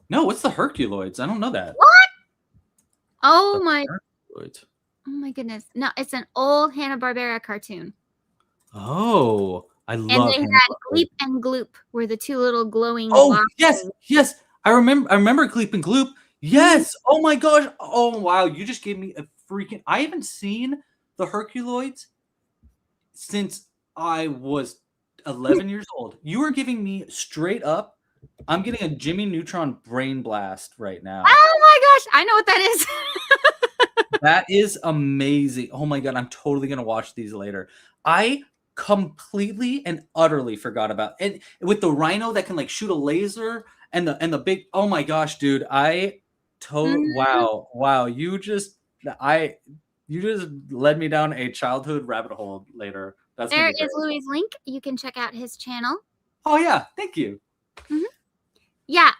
No, what's the Herculoids? I don't know that. What? The Oh my Herculoids. Oh my goodness. No, it's an old Hanna-Barbera cartoon. Oh, I And love they had Gleep and Gloop were the two little glowing Oh, waffles. yes. I remember Gleep and Gloop. Yes. Oh my gosh. Oh wow, you just gave me a freaking I haven't seen the Herculoids since I was 11 years old. You are giving me straight up I'm getting a Jimmy Neutron brain blast right now. Oh my gosh, I know what that is. That is amazing. Oh my god, I'm totally gonna watch these later. I completely and utterly forgot about it with the rhino that can like shoot a laser and the big. Oh my gosh, dude! Wow. You just led me down a childhood rabbit hole later. That's gonna There be great. is Louie's link. You can check out his channel. Oh yeah, thank you. Mm-hmm. Yeah,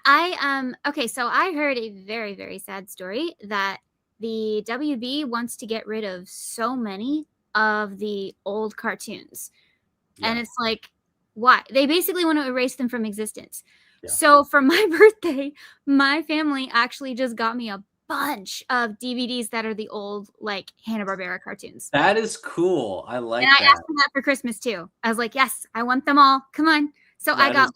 okay, so I heard a very, very sad story that the WB wants to get rid of so many of the old cartoons. Yeah. And it's like, why? They basically want to erase them from existence. Yeah. So for my birthday, my family actually just got me a bunch of DVDs that are the old like Hanna-Barbera cartoons. That is cool. I like that. And I asked for that for Christmas too. I was like, yes, I want them all. Come on. So I got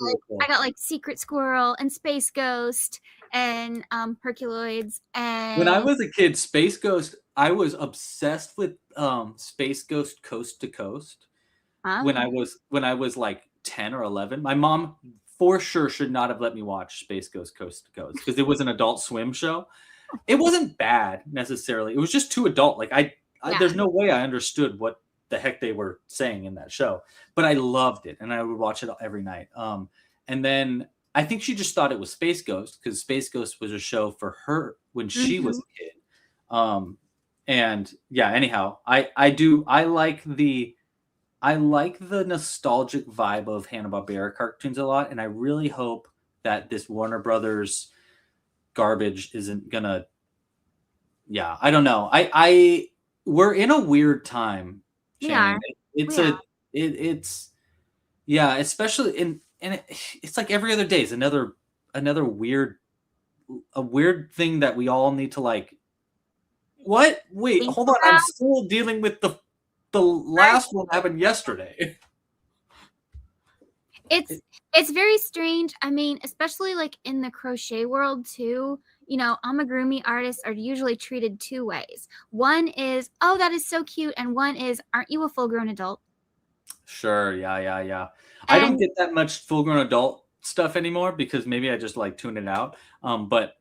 like Secret Squirrel and Space Ghost and Herculoids. And when I was a kid, Space Ghost, I was obsessed with Space Ghost Coast to Coast. When I was like 10 or 11. My mom for sure should not have let me watch Space Ghost Coast to Coast because it was an Adult Swim show. It wasn't bad necessarily. It was just too adult. Like there's no way I understood what the heck they were saying in that show, but I loved it and I would watch it every night. And then I think she just thought it was Space Ghost because Space Ghost was a show for her when she was a kid. And yeah, anyhow, I like the nostalgic vibe of Hanna-Barbera cartoons a lot, and I really hope that this Warner Brothers garbage isn't gonna. Yeah, I don't know. We're in a weird time. Shannon. It's especially it's like every other day is another weird thing that we all need to like. What? Wait, hold on. I'm still dealing with the last one happened yesterday. It's very strange. I mean, especially like in the crochet world too. You know, amigurumi artists are usually treated two ways. One is, oh, that is so cute, and one is, aren't you a full-grown adult? Sure, yeah. I don't get that much full-grown adult stuff anymore because maybe I just like tune it out. But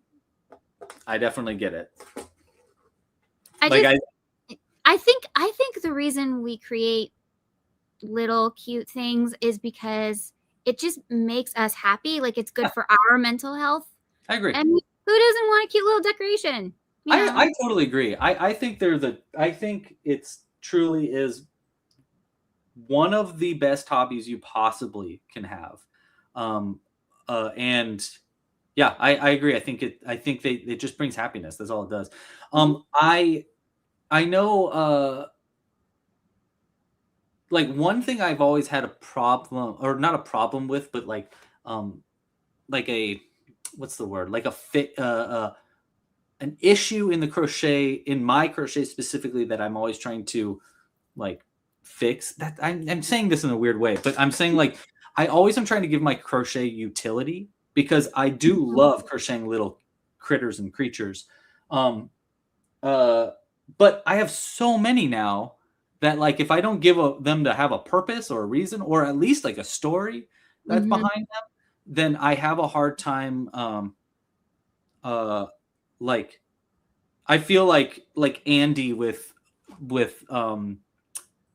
I definitely get it. I think the reason we create little cute things is because it just makes us happy. Like it's good for our mental health. I agree. And who doesn't want a cute little decoration? You know? I totally agree. I think I think it's truly is one of the best hobbies you possibly can have. And yeah, I agree. I think it just brings happiness. That's all it does. I know like one thing I've always had a problem or not a problem with, but like a what's the word? Like a fit an issue in my crochet specifically that I'm always trying to like fix. That I'm saying this in a weird way, but I'm saying like I always am trying to give my crochet utility because I do love crocheting little critters and creatures. But I have so many now that like if I don't give them to have a purpose or a reason or at least like a story that's behind them, then I have a hard time like I feel like Andy with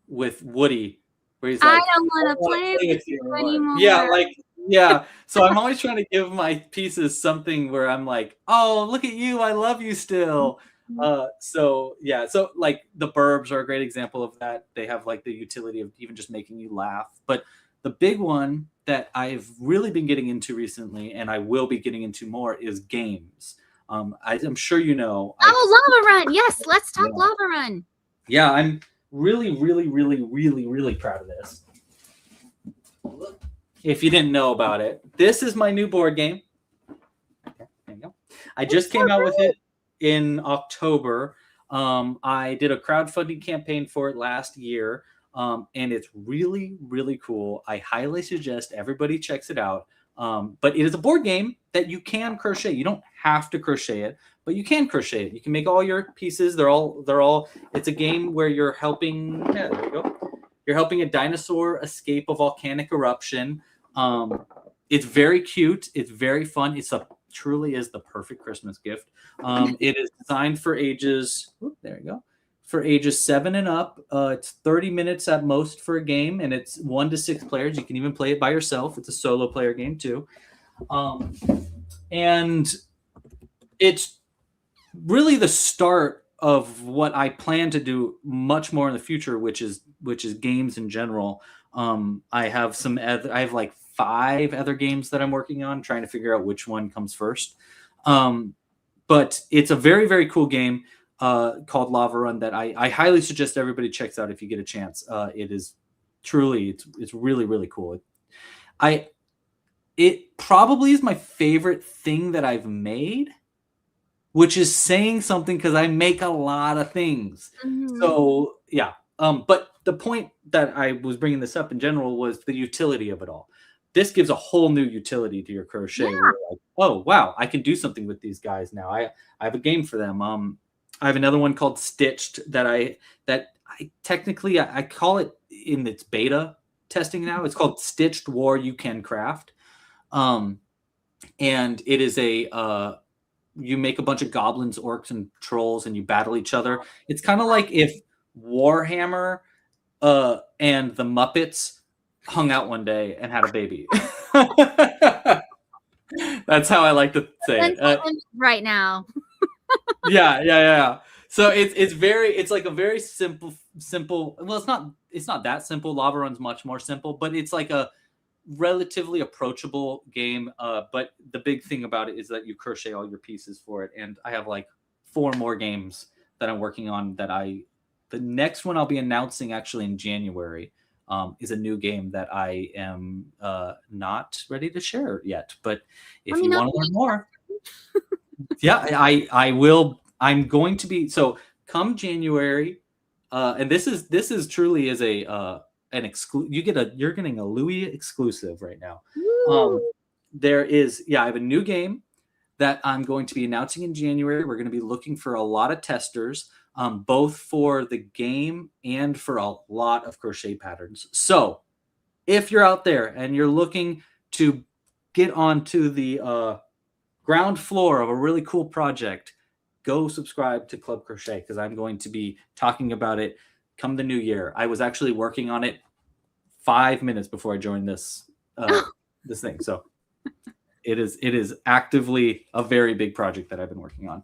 Woody where he's I like, don't I want don't to want play to play with with you you anymore. anymore. Yeah, like, yeah. So I'm always trying to give my pieces something where I'm like, oh, look at you, I love you still. So yeah, so like the Burbs are a great example of that. They have like the utility of even just making you laugh. But the big one that I've really been getting into recently, and I will be getting into more, is games. I'm sure you know. Oh, Lava Run. Yes, let's talk Yeah. Lava Run. Yeah, I'm really, really, really, really, really proud of this. If you didn't know about it, this is my new board game. Okay, there you go. I just came out with it in October. I did a crowdfunding campaign for it last year, and it's really, really cool. I highly suggest everybody checks it out. But it is a board game that you can crochet. You don't have to crochet it, but you can crochet it. You can make all your pieces. They're all. It's a game where you're helping. Yeah, there you go. You're helping a dinosaur escape a volcanic eruption. It's very cute. It's very fun. Truly is the perfect Christmas gift. It is designed for ages. There you go. For ages 7 and up. It's 30 minutes at most for a game, and it's 1 to 6 players. You can even play it by yourself. It's a solo player game too. And it's really the start of what I plan to do much more in the future, which is games in general. I have like 5 other games that I'm working on, trying to figure out which one comes first. But it's a very, very cool game called Lava Run that I highly suggest everybody checks out if you get a chance. It is truly, it's really, really cool. It probably is my favorite thing that I've made, which is saying something because I make a lot of things. So yeah. But the point that I was bringing this up in general was the utility of it all. This gives a whole new utility to your crochet. Yeah. Where you're like, oh wow, I can do something with these guys now. I have a game for them. I have another one called Stitched that I technically I call it in its beta testing now. It's called Stitched War You Can Craft. And it is you make a bunch of goblins, orcs, and trolls, and you battle each other. It's kind of like if Warhammer and the Muppets hung out one day and had a baby. That's how I like to say it. Right now. Yeah. So it's like a very simple. Well, it's not that simple. Lava Run's much more simple, but it's like a relatively approachable game. But the big thing about it is that you crochet all your pieces for it, and I have like 4 more games that I'm working on. The next one I'll be announcing actually in January is a new game that I am not ready to share yet. But if you want to learn more, yeah, I will. I'm going to be come January, and this is truly is a an you're getting a Louie exclusive right now. I have a new game that I'm going to be announcing in January. We're going to be looking for a lot of testers, both for the game and for a lot of crochet patterns. So if you're out there and you're looking to get onto the ground floor of a really cool project, go subscribe to Club Crochet because I'm going to be talking about it come the new year. I was actually working on it 5 minutes before I joined this thing. So it is actively a very big project that I've been working on.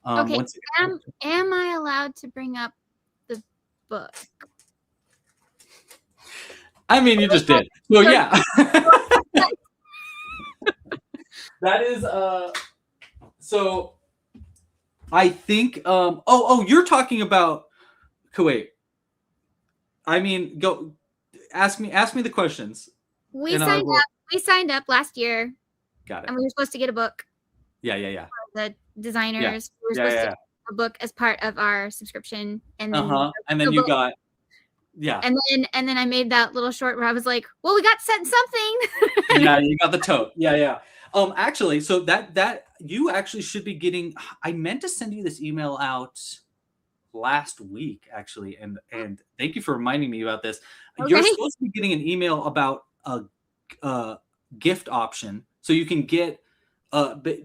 Okay. Am I allowed to bring up the book? I mean, you just did. So yeah. That is so I think you're talking about Kuwait. I mean, go ask me the questions. We signed up last year. Got it. And we were supposed to get a book. Yeah. The designers. Yeah. We were supposed to get a book as part of our subscription. And then and then you got And then I made that little short where I was like, well, we got sent something. Yeah, you got the tote. Yeah. Actually, so that you actually should be getting. I meant to send you this email out last week, actually, and thank you for reminding me about this. Okay. You're supposed to be getting an email about a gift option, so you can get.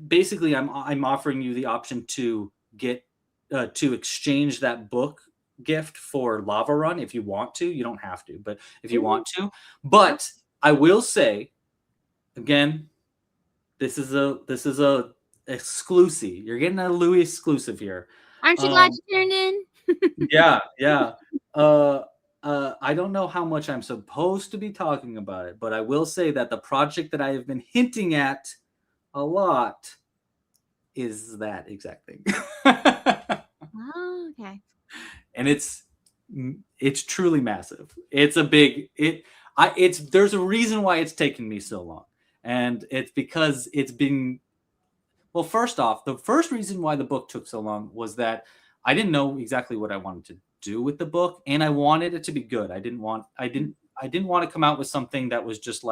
Basically, I'm offering you the option to get to exchange that book gift for Lava Run if you want to. You don't have to, but if you want to. But I will say, again, this is a exclusive. You're getting a Louie exclusive here. Aren't you glad you turned in? Yeah, yeah. I don't know how much I'm supposed to be talking about it, but I will say that the project that I have been hinting at a lot is that exact thing. Oh, okay. And it's truly massive. It's a big there's a reason why it's taken me so long. And it's because it's been, well, first off, the first reason why the book took so long was that I didn't know exactly what I wanted to do with the book, and I wanted it to be good. I didn't want to come out with something that was just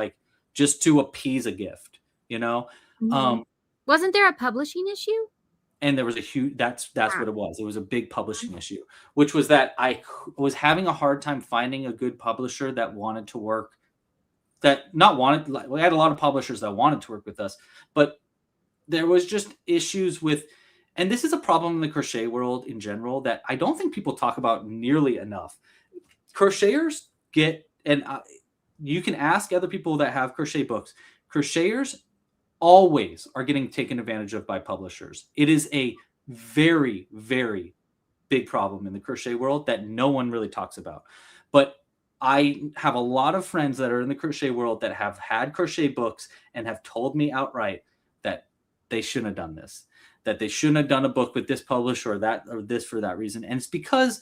to appease a gift, you know. Mm-hmm. Wasn't there a publishing issue? And there was a huge, that's what it was. It was a big publishing issue, which was that I was having a hard time finding a good publisher that wanted to work, that not wanted, like, we had a lot of publishers that wanted to work with us, but there was just issues with, and this is a problem in the crochet world in general that I don't think people talk about nearly enough. Crocheters get, and you can ask other people that have crochet books, crocheters always are getting taken advantage of by publishers. It is a very, very big problem in the crochet world that no one really talks about. But I have a lot of friends that are in the crochet world that have had crochet books and have told me outright that they shouldn't have done this, that they shouldn't have done a book with this publisher or that, or this for that reason. And it's because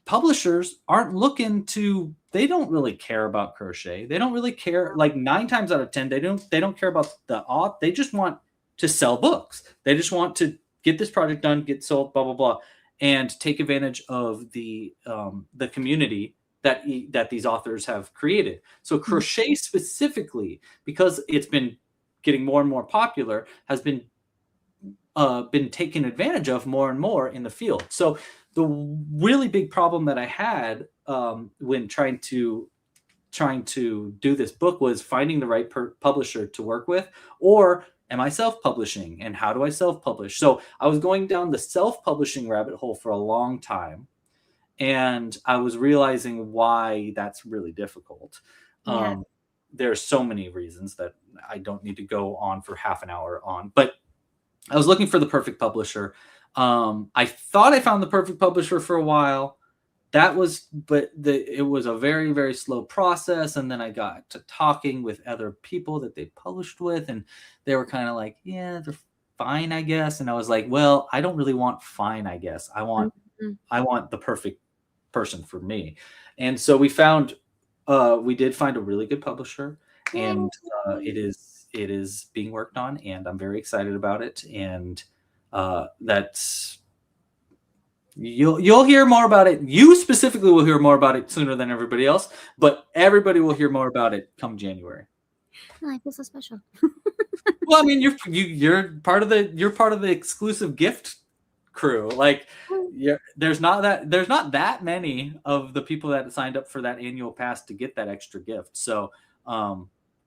publishers aren't looking to, they don't really care about crochet. They don't really care. Like 9 times out of 10, they don't care about the author. They just want to sell books. They just want to get this project done, get sold, blah, blah, blah, and take advantage of the community that these authors have created. So crochet specifically, because it's been getting more and more popular, has been taken advantage of more and more in the field. So the really big problem that I had when trying to do this book was finding the right publisher to work with, or am I self-publishing, and how do I self-publish? So I was going down the self-publishing rabbit hole for a long time, and I was realizing why that's really difficult. Yeah. There's so many reasons that I don't need to go on for half an hour on, but I was looking for the perfect publisher. I thought I found the perfect publisher for a while. It was a very, very slow process. And then I got to talking with other people that they published with, and they were kind of like, yeah, they're fine, I guess. And I was like, well, I don't really want fine, I guess. I want the perfect person for me. And so we did find a really good publisher, and it is being worked on, and I'm very excited about it. And that's, you'll hear more about it. You specifically will hear more about it sooner than everybody else, but everybody will hear more about it come January. I feel so special. Well, I mean, you're part of the exclusive gift crew. Like, there's not that many of the people that signed up for that annual pass to get that extra gift. So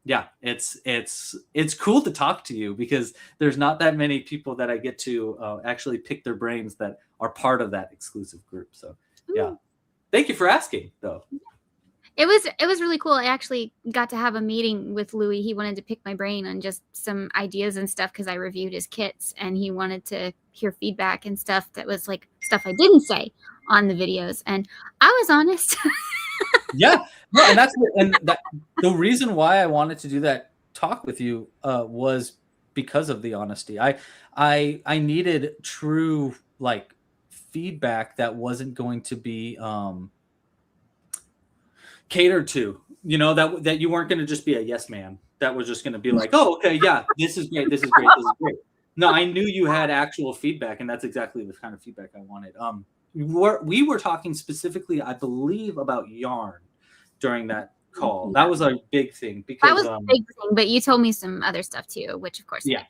yeah, it's cool to talk to you, because there's not that many people that I get to actually pick their brains that are part of that exclusive group. So yeah, thank you for asking, though. It was really cool. I actually got to have a meeting with Louie. He wanted to pick my brain on just some ideas and stuff, because I reviewed his kits, and he wanted to hear feedback and stuff that was like stuff I didn't say on the videos, and I was honest. Yeah, no, and the reason why I wanted to do that talk with you was because of the honesty. I needed true, like, feedback that wasn't going to be catered to, that you weren't going to just be a yes man that was just going to be like, oh, okay, yeah, this is great, this is great, this is great. No, I knew you had actual feedback, and that's exactly the kind of feedback I wanted. We were talking specifically, I believe, about yarn during that call. That was a big thing, because that was a big thing, but you told me some other stuff too, which of course. Yeah.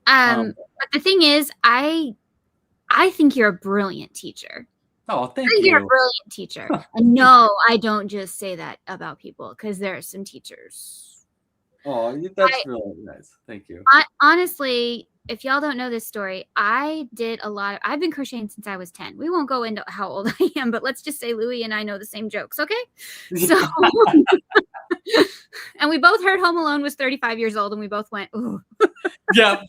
But the thing is, I think you're a brilliant teacher. Oh, thank I think you. you're a brilliant teacher. And no, I don't just say that about people, because there are some teachers. Oh, that's really nice. Thank you. Honestly, if y'all don't know this story, I've been crocheting since I was 10. We won't go into how old I am, but let's just say Louie and I know the same jokes, okay? So, and we both heard Home Alone was 35 years old, and we both went, ooh. Yep.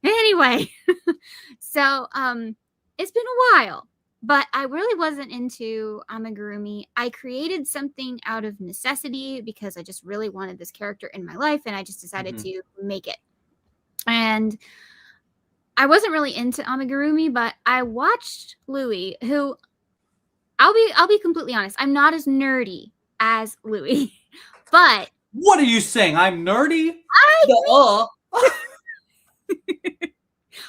Anyway, so it's been a while, but I really wasn't into amigurumi. I created something out of necessity because I just really wanted this character in my life, and I just decided to make it. And I wasn't really into amigurumi, but I watched Louie, who I'll be completely honest, I'm not as nerdy as Louie, but what are you saying? I'm nerdy?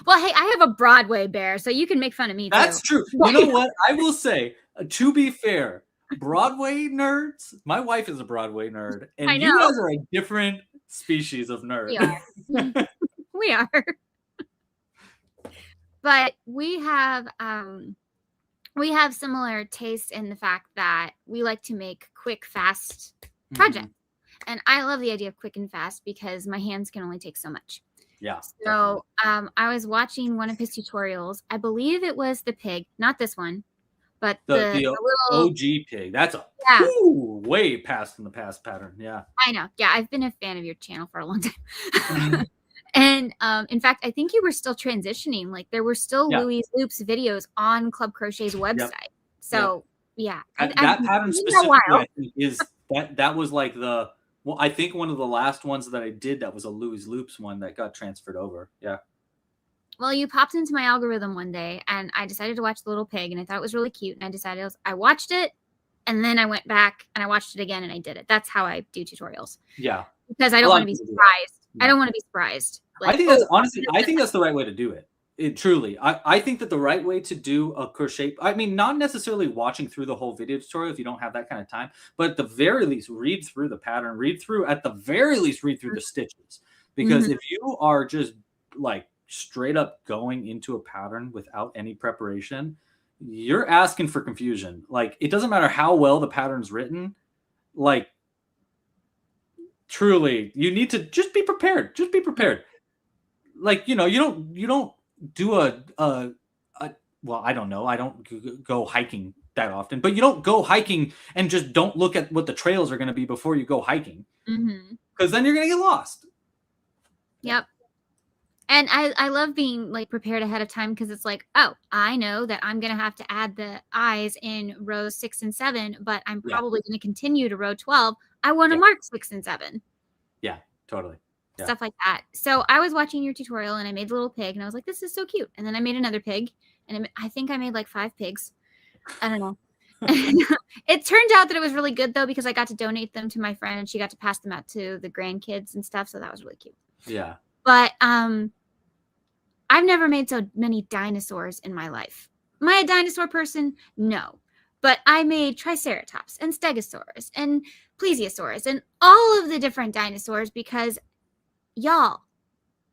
Well, hey, I have a Broadway bear, so you can make fun of me too. That's true. You know what? I will say, to be fair, Broadway nerds, my wife is a Broadway nerd, and you guys are a different species of nerd. We are. But we have similar tastes in the fact that we like to make quick, fast projects. And I love the idea of quick and fast because my hands can only take so much. Yeah. So I was watching one of his tutorials. I believe it was the pig, not this one, but the little OG pig. That's way past in the past pattern. Yeah. I know. Yeah, I've been a fan of your channel for a long time. And in fact, I think you were still transitioning. Like there were still Louie's Loops videos on Club Crochet's website. So yeah. That pattern specifically I think, is that was like I think one of the last ones that I did that was a Louie's Loops one that got transferred over. Yeah. Well, you popped into my algorithm one day and I decided to watch the little pig and I thought it was really cute. And I decided I watched it and then I went back and I watched it again and I did it. That's how I do tutorials. Yeah. Because I don't want to be surprised. I don't want to be surprised. Like, I think that's honestly, I think that's the right way to do it. Truly, I think that the right way to do a crochet, I mean, not necessarily watching through the whole video tutorial if you don't have that kind of time, but at the very least, read through the pattern, read through the stitches. Because if you are just like straight up going into a pattern without any preparation, you're asking for confusion. Like, it doesn't matter how well the pattern's written, like, truly, you need to just be prepared. Just be prepared. Like, you don't do well, I don't know. I don't go hiking that often, but you don't go hiking and just don't look at what the trails are going to be before you go hiking. Because then you're going to get lost. Yep. And I love being like prepared ahead of time because it's like, oh, I know that I'm going to have to add the eyes in rows 6 and 7, but I'm probably going to continue to row 12. I want to mark 6 and 7. Yeah, totally. Yeah. Stuff like that. So I was watching your tutorial and I made the little pig and I was like, this is so cute. And then I made another pig and I think I made like 5 pigs. I don't know. It turned out that it was really good though, because I got to donate them to my friend and she got to pass them out to the grandkids and stuff. So that was really cute. Yeah. But I've never made so many dinosaurs in my life. Am I a dinosaur person? No. But I made Triceratops and Stegosaurus and Plesiosaurus and all of the different dinosaurs because y'all,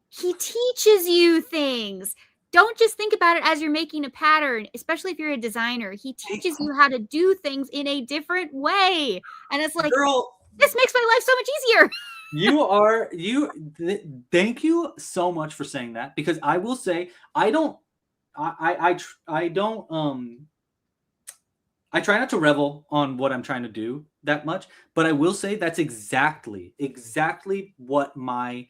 he teaches you things. Don't just think about it as you're making a pattern, especially if you're a designer. He teaches you how to do things in a different way. And it's like, girl, this makes my life so much easier. Thank you so much for saying that, because I will say, I try not to revel on what I'm trying to do that much, but I will say that's exactly what my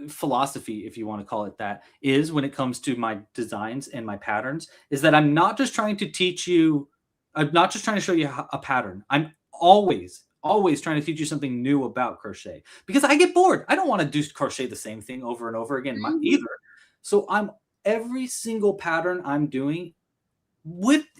philosophy, if you want to call it that, is when it comes to my designs and my patterns, is that I'm not just trying to teach you, I'm not just trying to show you a pattern. I'm always trying to teach you something new about crochet, because I get bored. I don't want to do crochet the same thing over and over again either. So every single pattern I'm doing,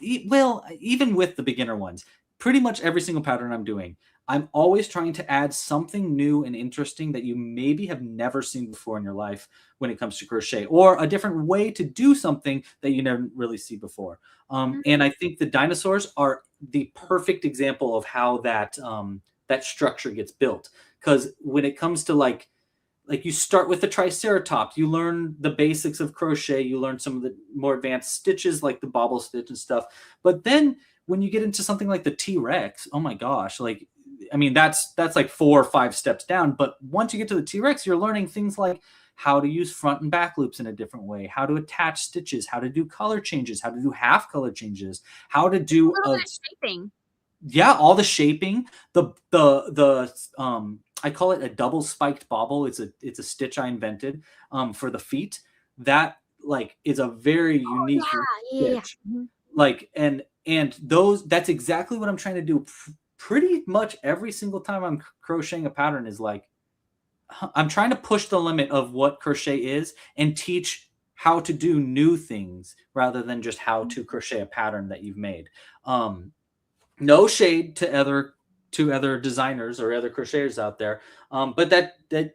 even with the beginner ones, pretty much every single pattern I'm doing, I'm always trying to add something new and interesting that you maybe have never seen before in your life when it comes to crochet, or a different way to do something that you never really see before. And I think the dinosaurs are the perfect example of how that structure gets built. Because when it comes to like you start with the Triceratops, you learn the basics of crochet, you learn some of the more advanced stitches like the bobble stitch and stuff. But then when you get into something like the T-Rex, oh my gosh, like I mean, that's like 4 or 5 steps down. But once you get to the T-Rex, you're learning things like how to use front and back loops in a different way, how to attach stitches, how to do color changes, how to do half color changes, how to do a little bit of shaping. Yeah, all the shaping, the I call it a double spiked bobble. It's a stitch I invented for the feet. That like is a very unique Yeah. stitch. Like and those that's exactly what I'm trying to do. Pretty much every single time I'm crocheting a pattern is like I'm trying to push the limit of what crochet is and teach how to do new things rather than just how to crochet a pattern that you've made. No shade to other designers or other crocheters out there, but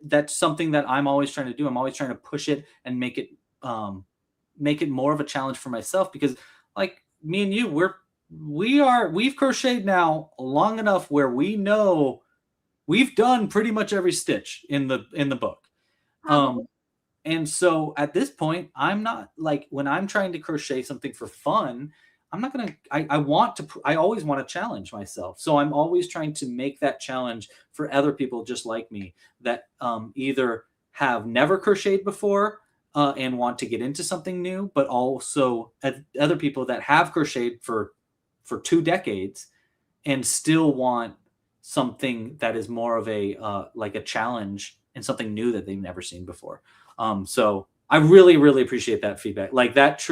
that's something that I'm always trying to do. I'm always trying to push it and make it more of a challenge for myself, because like me and you, we've crocheted now long enough where we know we've done pretty much every stitch in the book. And so at this point, I'm not like, when I'm trying to crochet something for fun, I'm not going to, I always want to challenge myself. So I'm always trying to make that challenge for other people just like me that either have never crocheted before and want to get into something new, but also other people that have crocheted for 2 decades and still want something that is more of a like a challenge and something new that they've never seen before. So I really, really appreciate that feedback. Like that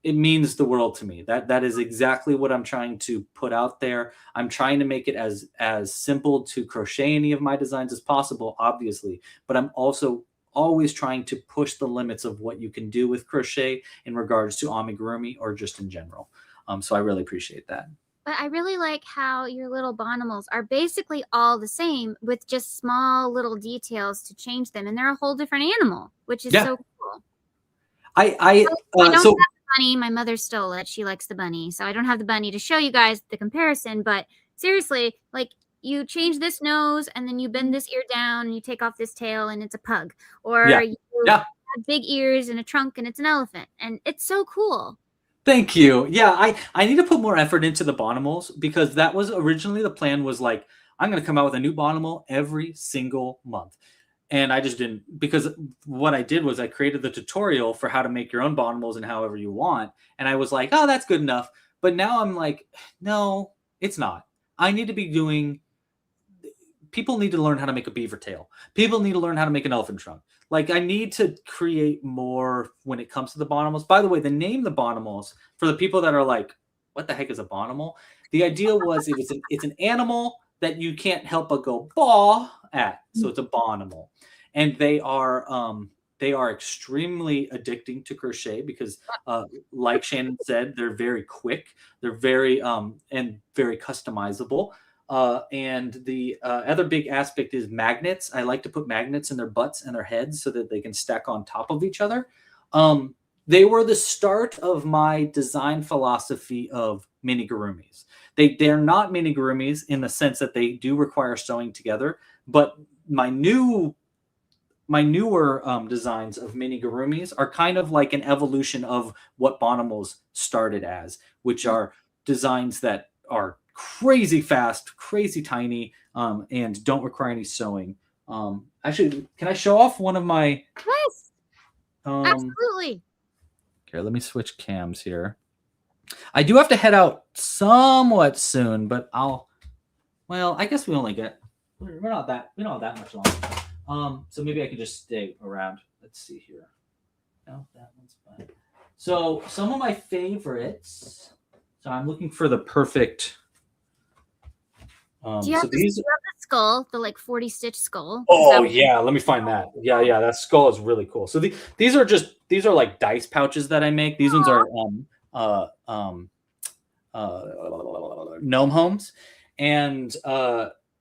it means the world to me. That is exactly what I'm trying to put out there. I'm trying to make it as simple to crochet any of my designs as possible, obviously, but I'm also always trying to push the limits of what you can do with crochet in regards to amigurumi or just in general. So I really appreciate that. But I really like how your little Bonimals are basically all the same with just small little details to change them. And they're a whole different animal, which is so cool. I don't have the bunny. My mother stole it. She likes the bunny. So I don't have the bunny to show you guys the comparison. But seriously, like you change this nose and then you bend this ear down and you take off this tail and it's a pug. Or you have big ears and a trunk and it's an elephant. And it's so cool. Thank you. Yeah, I need to put more effort into the Bonimals, because that was originally the plan, was like, I'm going to come out with a new Bonimal every single month. And I just didn't, because what I did was I created the tutorial for how to make your own Bonimals and however you want. And I was like, oh, that's good enough. But now I'm like, no, it's not. I need to be doing, people need to learn how to make a beaver tail. People need to learn how to make an elephant trunk. Like, I need to create more when it comes to the Bonimals. By the way, the name the Bonimals, for the people that are like, what the heck is a Bonimal? The idea was it's an animal that you can't help but go baw at. So it's a Bonimal. And they are extremely addicting to crochet because like Shannon said, they're very quick. They're very and very customizable. And the other big aspect is magnets. I like to put magnets in their butts and their heads so that they can stack on top of each other. They were the start of my design philosophy of minigurumis. They're not minigurumis in the sense that they do require sewing together, but my newer designs of minigurumis are kind of like an evolution of what Bonimals started as, which are designs that are crazy fast, crazy tiny, and don't require any sewing. Actually, can I show off one of my? Yes, absolutely. Here, let me switch cams here. I do have to head out somewhat soon, but I guess we only get, we don't have that much longer. So maybe I can just stay around. Let's see here. No, that one's fine. So some of my favorites. So I'm looking for the perfect. Do you have the skull, the like 40 stitch skull? Oh yeah, let me find that. Yeah, that skull is really cool. So these are like dice pouches that I make. These ones are gnome homes. And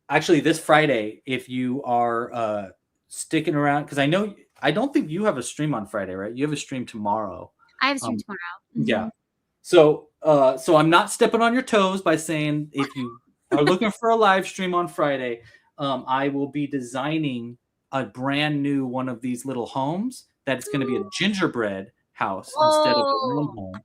actually this Friday, if you are sticking around, because I don't think you have a stream on Friday, right? You have a stream tomorrow. I have a stream tomorrow. Mm-hmm. Yeah. So I'm not stepping on your toes by saying if you are looking for a live stream on Friday, I will be designing a brand new one of these little homes that's going to be a gingerbread house instead of a gnome home.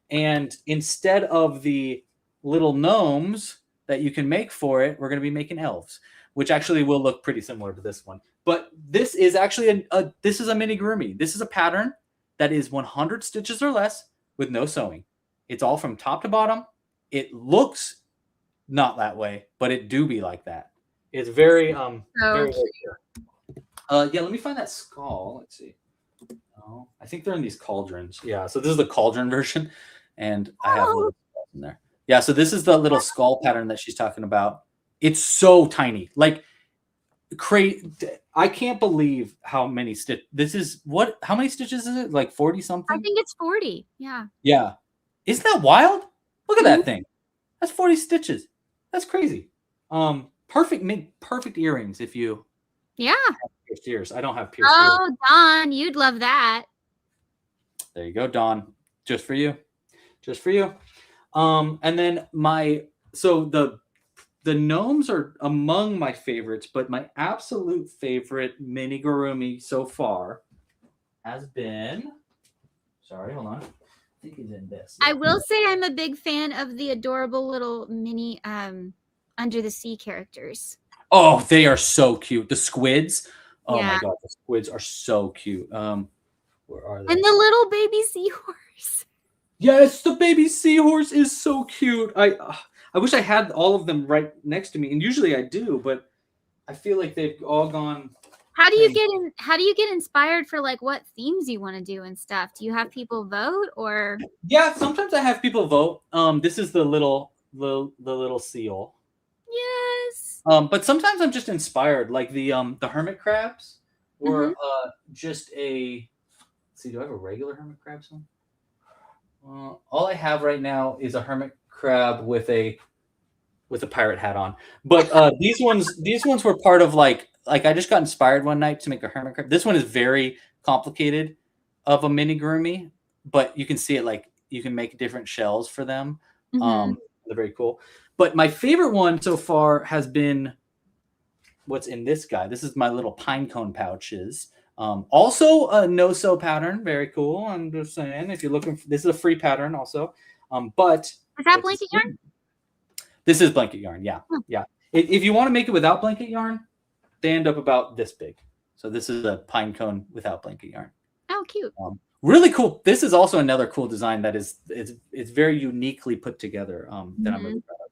And instead of the little gnomes, that you can make for it, we're going to be making elves, which actually will look pretty similar to this one. But this is actually this is a amigurumi. This is a pattern that is 100 stitches or less with no sewing. It's all from top to bottom. It looks not that way, but it do be like that. It's very very cute. Yeah, let me find that skull. Let's see. Oh, I think they're in these cauldrons. Yeah, so this is the cauldron version, and I have little skulls in there. Yeah, so this is the little skull pattern that she's talking about. It's so tiny, like I can't believe how many stitch. This is what? How many stitches is it? Like 40 something? I think it's 40. Yeah. Yeah, isn't that wild? Look at that thing. That's 40 stitches. That's crazy. Perfect earrings if you Yeah. have pierced ears. I don't have pierced ears. Oh, Dawn, you'd love that. There you go, Dawn. Just for you. Just for you. And then the gnomes are among my favorites, but my absolute favorite minigurumi so far has been. Sorry, hold on. I think it's in this. I will say I'm a big fan of the adorable little mini under the sea characters. Oh, they are so cute. The squids. Oh Yeah. my god, the squids are so cute. Where are they? And the little baby seahorse. Yes, the baby seahorse is so cute. I wish I had all of them right next to me, and usually I do, but I feel like they've all gone. How do you get inspired for like what themes you want to do and stuff? Do you have people vote or? Yeah, sometimes I have people vote. This is the little seal. Yes. But sometimes I'm just inspired, like the hermit crabs, or just a. Let's see, do I have a regular hermit crab one? All I have right now is a hermit crab with a pirate hat on. But these ones were part of like I just got inspired one night to make a hermit crab. This one is very complicated of a minigurumi, but you can see it like you can make different shells for them. They're very cool. But my favorite one so far has been what's in this guy. This is my little pine cone pouches. Also a no-sew pattern, very cool. I'm just saying, if you're looking for, this is a free pattern also. But is that blanket yarn? This is blanket yarn, yeah. Yeah. If you want to make it without blanket yarn, they end up about this big. So this is a pine cone without blanket yarn. Oh, cute. Really cool. This is also another cool design that it's very uniquely put together that I'm really proud of.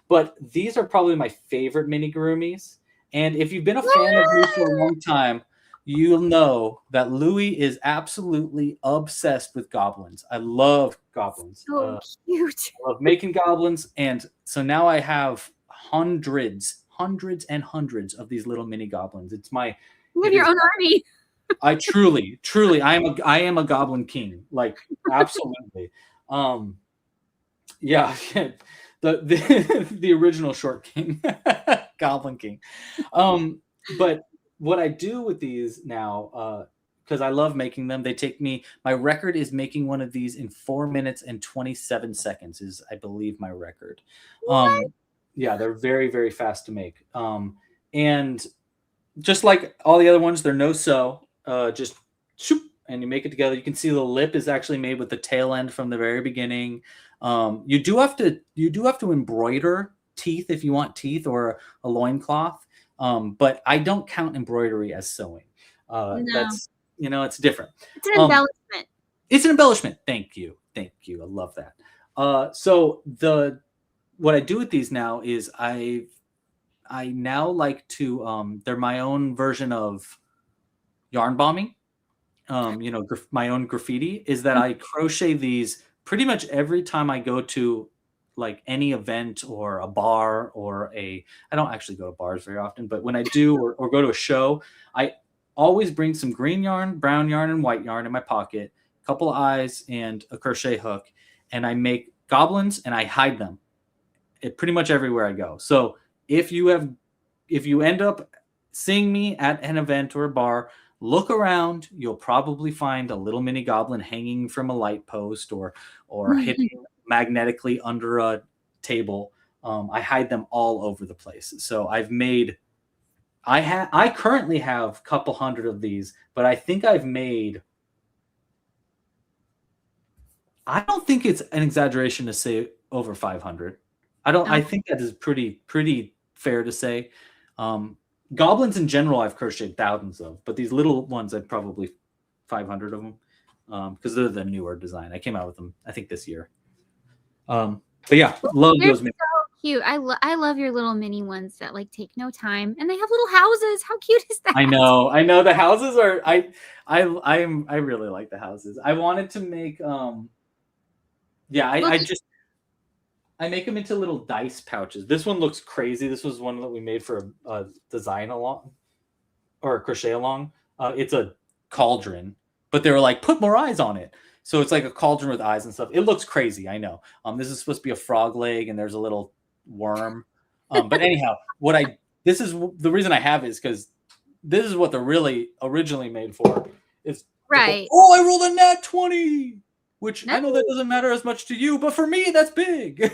But these are probably my favorite minigurumis. And if you've been a fan of me for a long time, you'll know that Louie is absolutely obsessed with goblins. I love goblins. So cute. I love making goblins. And so now I have hundreds and hundreds of these little mini goblins. It's my you have your own army. I truly, I am a goblin king. Like absolutely. Yeah. The original short king. Goblin king. But what I do with these now, because I love making them, they take me, my record is making one of these in 4 minutes and 27 seconds is, I believe, my record. Yeah, they're very, very fast to make. And just like all the other ones, they're no sew, just shoop, and you make it together. You can see the lip is actually made with the tail end from the very beginning. You do have to embroider teeth if you want teeth or a loincloth. But I don't count embroidery as sewing. No. That's, it's different. It's an embellishment. It's an embellishment. Thank you. I love that. So what I do with these now is I now like to, they're my own version of yarn bombing. My own graffiti is that I crochet these pretty much every time I go to like any event or a bar or I don't actually go to bars very often, but when I do or go to a show, I always bring some green yarn, brown yarn, and white yarn in my pocket, a couple of eyes and a crochet hook. And I make goblins and I hide them pretty much everywhere I go. So if you end up seeing me at an event or a bar, look around, you'll probably find a little mini goblin hanging from a light post or hidden magnetically under a table. I hide them all over the place. So I currently have a couple hundred of these, but I think I've made, I don't think it's an exaggeration to say over 500. I think that is pretty fair to say. Goblins in general, I've crocheted thousands of, but these little ones, I've probably 500 of them because they're the newer design. I came out with them, I think, this year. But yeah, love They're those. so cute. I love your little mini ones that like take no time, and they have little houses. How cute is that? I know. The houses are. I really like the houses. I wanted to make. Yeah, I make them into little dice pouches. This one looks crazy. This was one that we made for a design along or a crochet along. It's a cauldron, but they were like, put more eyes on it. So it's like a cauldron with eyes and stuff. It looks crazy, I know. This is supposed to be a frog leg, and there's a little worm. But anyhow, this is the reason I have it is because this is what they're really originally made for. It's right. Oh, I rolled a nat 20, which I know that doesn't matter as much to you, but for me, that's big.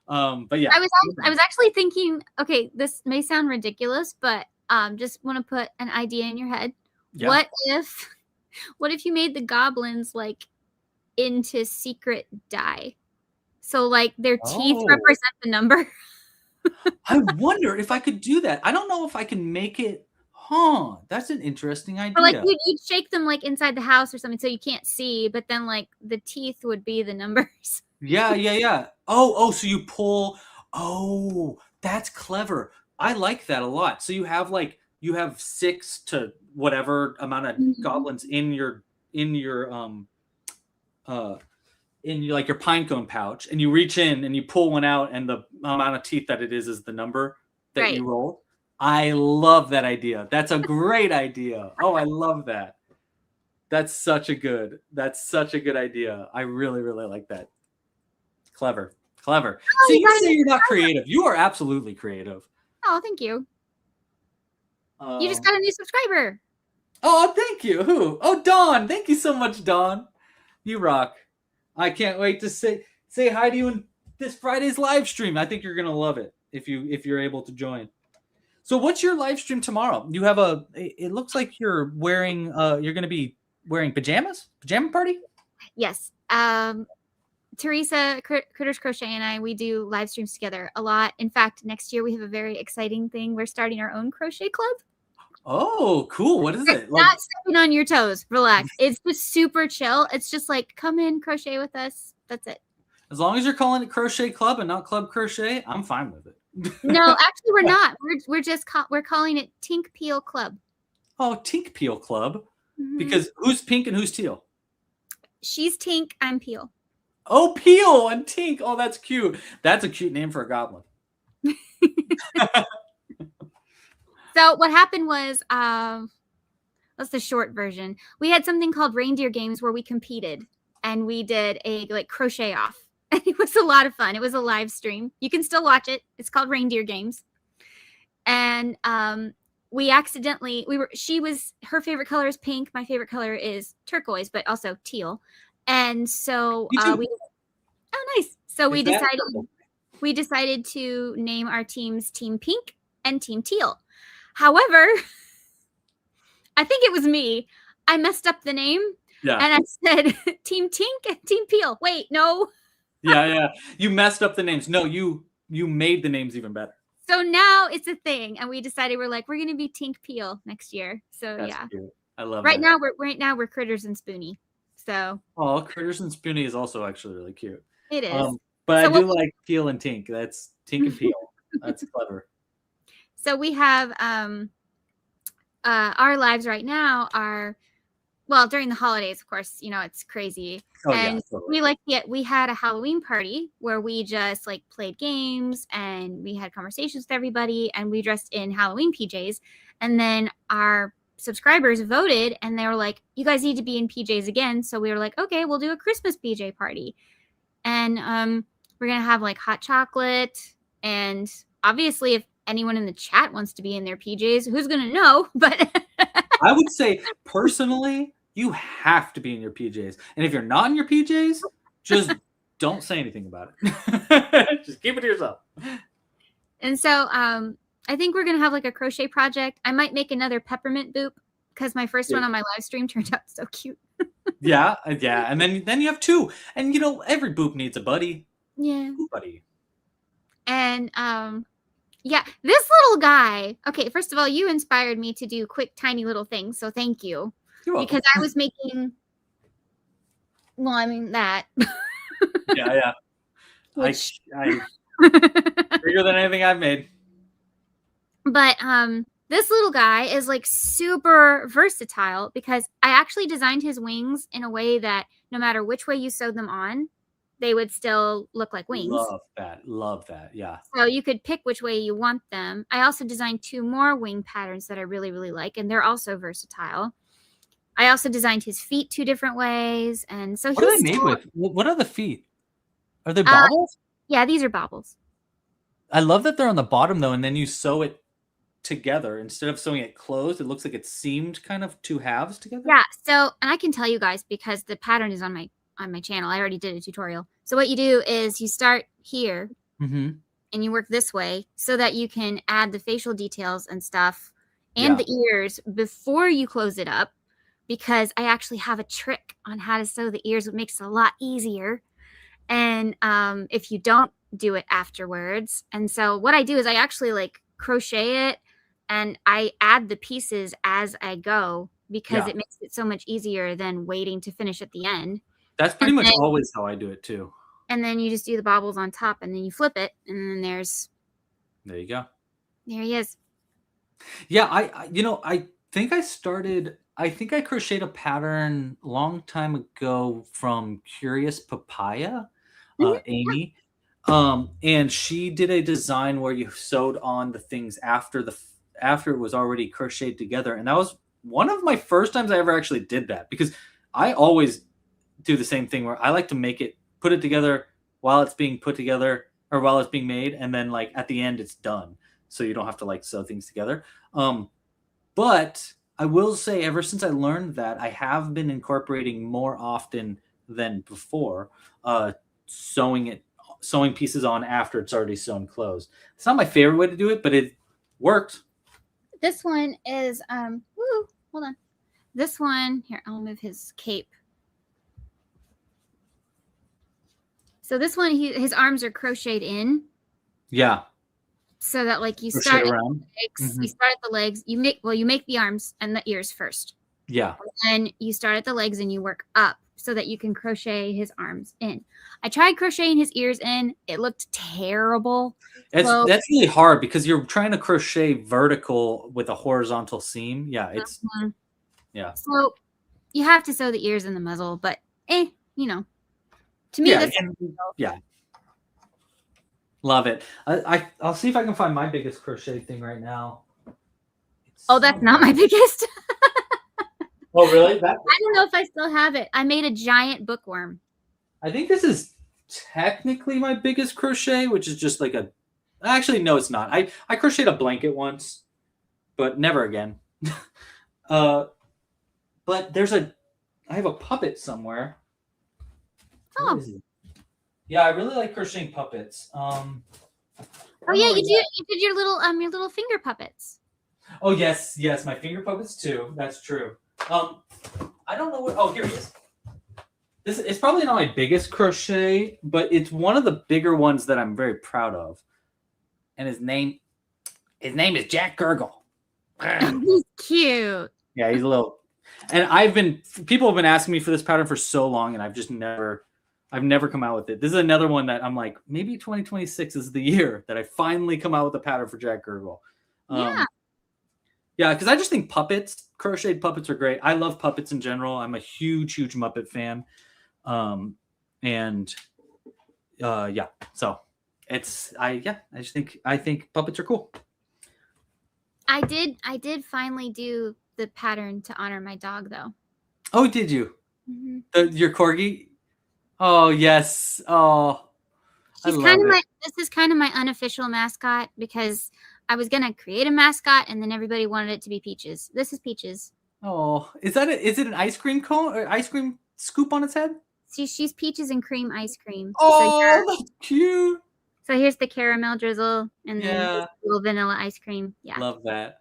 But yeah, I was actually thinking, okay, this may sound ridiculous, but just want to put an idea in your head. Yeah. What if you made the goblins like into secret die? So like their teeth represent the number. I wonder if I could do that. I don't know if I can make it. Huh, that's an interesting idea. Or like you'd shake them like inside the house or something so you can't see, but then like the teeth would be the numbers. Yeah. Oh, so you pull. Oh, that's clever. I like that a lot. So you have 6 to whatever amount of goblins in your like your pine cone pouch, and you reach in and you pull one out, and the amount of teeth that it is the number that you rolled. I love that idea. That's a great idea. Oh, I love that. That's such a good idea. I really, really like that. Clever. Oh, so you say you're not creative. You are absolutely creative. Oh, thank you. You just got a new subscriber. Oh, thank you. Who? Oh, Dawn. Thank you so much, Dawn. You rock. I can't wait to say hi to you in this Friday's live stream. I think you're gonna love it if you're able to join. So what's your live stream tomorrow? You have it looks like you're wearing you're gonna be wearing pajamas? Pajama party? Yes. Teresa, Critters Crochet, and I, we do live streams together a lot. In fact, next year we have a very exciting thing. We're starting our own crochet club. Oh, cool. What is it? Not stepping on your toes. Relax. It's just super chill. It's just like, come in, crochet with us. That's it. As long as you're calling it Crochet Club and not Club Crochet, I'm fine with it. No, actually, we're not. We're calling it Tink Peel Club. Oh, Tink Peel Club. Mm-hmm. Because who's pink and who's teal? She's Tink. I'm Peel. Oh, Peel and Tink. Oh, that's cute. That's a cute name for a goblin. So what happened was, that's the short version. We had something called Reindeer Games where we competed, and we did a crochet off. And it was a lot of fun. It was a live stream. You can still watch it. It's called Reindeer Games. And we accidentally, her favorite color is pink. My favorite color is turquoise, but also teal. And so nice. So we decided to name our teams Team Pink and Team Teal. However, I think it was me. I messed up the name. Yeah. And I said Team Tink and Team Peel. Wait, no. Yeah. You messed up the names. No, you made the names even better. So now it's a thing, and we decided we're going to be Tink Peel next year. So that's cute. I love right that. Now we're Critters and Spoonie. So Critters and Spoonie is also actually really cute. It is. But so I do like Peel and Tink. That's Tink and Peel. That's clever. So we have our lives right now are, well, during the holidays, of course, it's crazy. Oh, and yeah, totally. We had a Halloween party where we just played games and we had conversations with everybody, and we dressed in Halloween PJs. And then our subscribers voted, and they were like, you guys need to be in PJs again. So we were like, okay, we'll do a Christmas PJ party. And we're going to have hot chocolate. And obviously, if anyone in the chat wants to be in their PJs, who's going to know? But I would say personally, you have to be in your PJs. And if you're not in your PJs, just don't say anything about it. Just keep it to yourself. And so I think we're going to have a crochet project. I might make another peppermint boop because my first one on my live stream turned out so cute. Yeah. And then you have 2. And every boop needs a buddy. Yeah. Ooh, buddy. And yeah, this little guy. Okay, first of all, you inspired me to do quick, tiny little things, so thank you. You're welcome. Because I was making, well, I mean that. Yeah. Which... I bigger than anything I've made. But this little guy is like super versatile because I actually designed his wings in a way that no matter which way you sewed them on, they would still look like wings. Love that. Yeah. So you could pick which way you want them. I also designed 2 more wing patterns that I really, really like, and they're also versatile. I also designed his feet 2 different ways, and so What are they made with? What are the feet? Are they baubles? Yeah, these are baubles. I love that they're on the bottom though, and then you sew it together instead of sewing it closed. It looks like it's seamed kind of 2 halves together. Yeah. So, and I can tell you guys because the pattern is on my channel. I already did a tutorial. So what you do is you start here and you work this way so that you can add the facial details and stuff and the ears before you close it up, because I actually have a trick on how to sew the ears, which makes it a lot easier. And if you don't do it afterwards. And so what I do is I actually like crochet it and I add the pieces as I go because it makes it so much easier than waiting to finish at the end. That's pretty much always how I do it too. And then you just do the baubles on top and then you flip it and then there you go. There he is. Yeah, I think I crocheted a pattern a long time ago from Curious Papaya, Amy. And she did a design where you sewed on the things after it was already crocheted together. And that was one of my first times I ever actually did that, because I always do the same thing where I like to put it together while it's being put together or while it's being made. And then like at the end it's done. So you don't have to like sew things together. But I will say ever since I learned that, I have been incorporating more often than before, sewing pieces on after it's already sewn closed. It's not my favorite way to do it, but it worked. This one is hold on. This one here, I'll move his cape. So this one, his arms are crocheted in. Yeah. So that like you start at the legs, you start at the legs, you make the arms and the ears first. Yeah. And then you start at the legs and you work up so that you can crochet his arms in. I tried crocheting his ears in. It looked terrible. That's really hard because you're trying to crochet vertical with a horizontal seam. Yeah, it's yeah. So you have to sew the ears and the muzzle, but to me, yeah. Love it. I'll see if I can find my biggest crochet thing right now. That's not my biggest. Oh, really? I don't know if I still have it. I made a giant bookworm. I think this is technically my biggest crochet, which is just like actually, no, it's not. I crocheted a blanket once, but never again. But I have a puppet somewhere. Oh. Yeah, I really like crocheting puppets. You did your little finger puppets. Oh yes, my finger puppets too. That's true. I don't know what. Oh, here he is. This is probably not my biggest crochet, but it's one of the bigger ones that I'm very proud of. And his name is Jack Gurgle. He's cute. Yeah, he's a little. And people have been asking me for this pattern for so long, and I've never come out with it. This is another one that I'm like, maybe 2026 is the year that I finally come out with a pattern for Jack Gurgle. Yeah, because I just think crocheted puppets are great. I love puppets in general. I'm a huge Muppet fan. So I think puppets are cool. I did finally do the pattern to honor my dog though. Oh, did you? Your corgi? Oh yes. Oh, this is kind of my unofficial mascot because I was gonna create a mascot and then everybody wanted it to be Peaches. This is Peaches. Oh, is it an ice cream cone or ice cream scoop on its head? See, she's Peaches and Cream ice cream. Oh, that's cute. So here's the caramel drizzle and then the little vanilla ice cream. Yeah. Love that.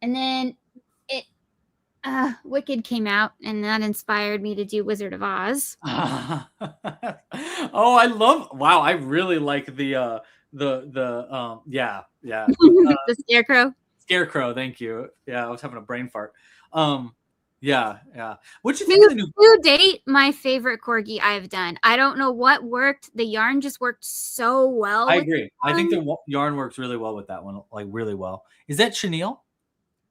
And then Wicked came out, and that inspired me to do Wizard of Oz. Oh, I love. Wow, I really like yeah, yeah. The Scarecrow. Scarecrow, thank you. Yeah, I was having a brain fart. Yeah, yeah. What'd you think of To, the new? to date, my favorite corgi I've done. I don't know what worked. The yarn just worked so well I with agree. I think one. the yarn works really well with that one, like really well. Is that chenille?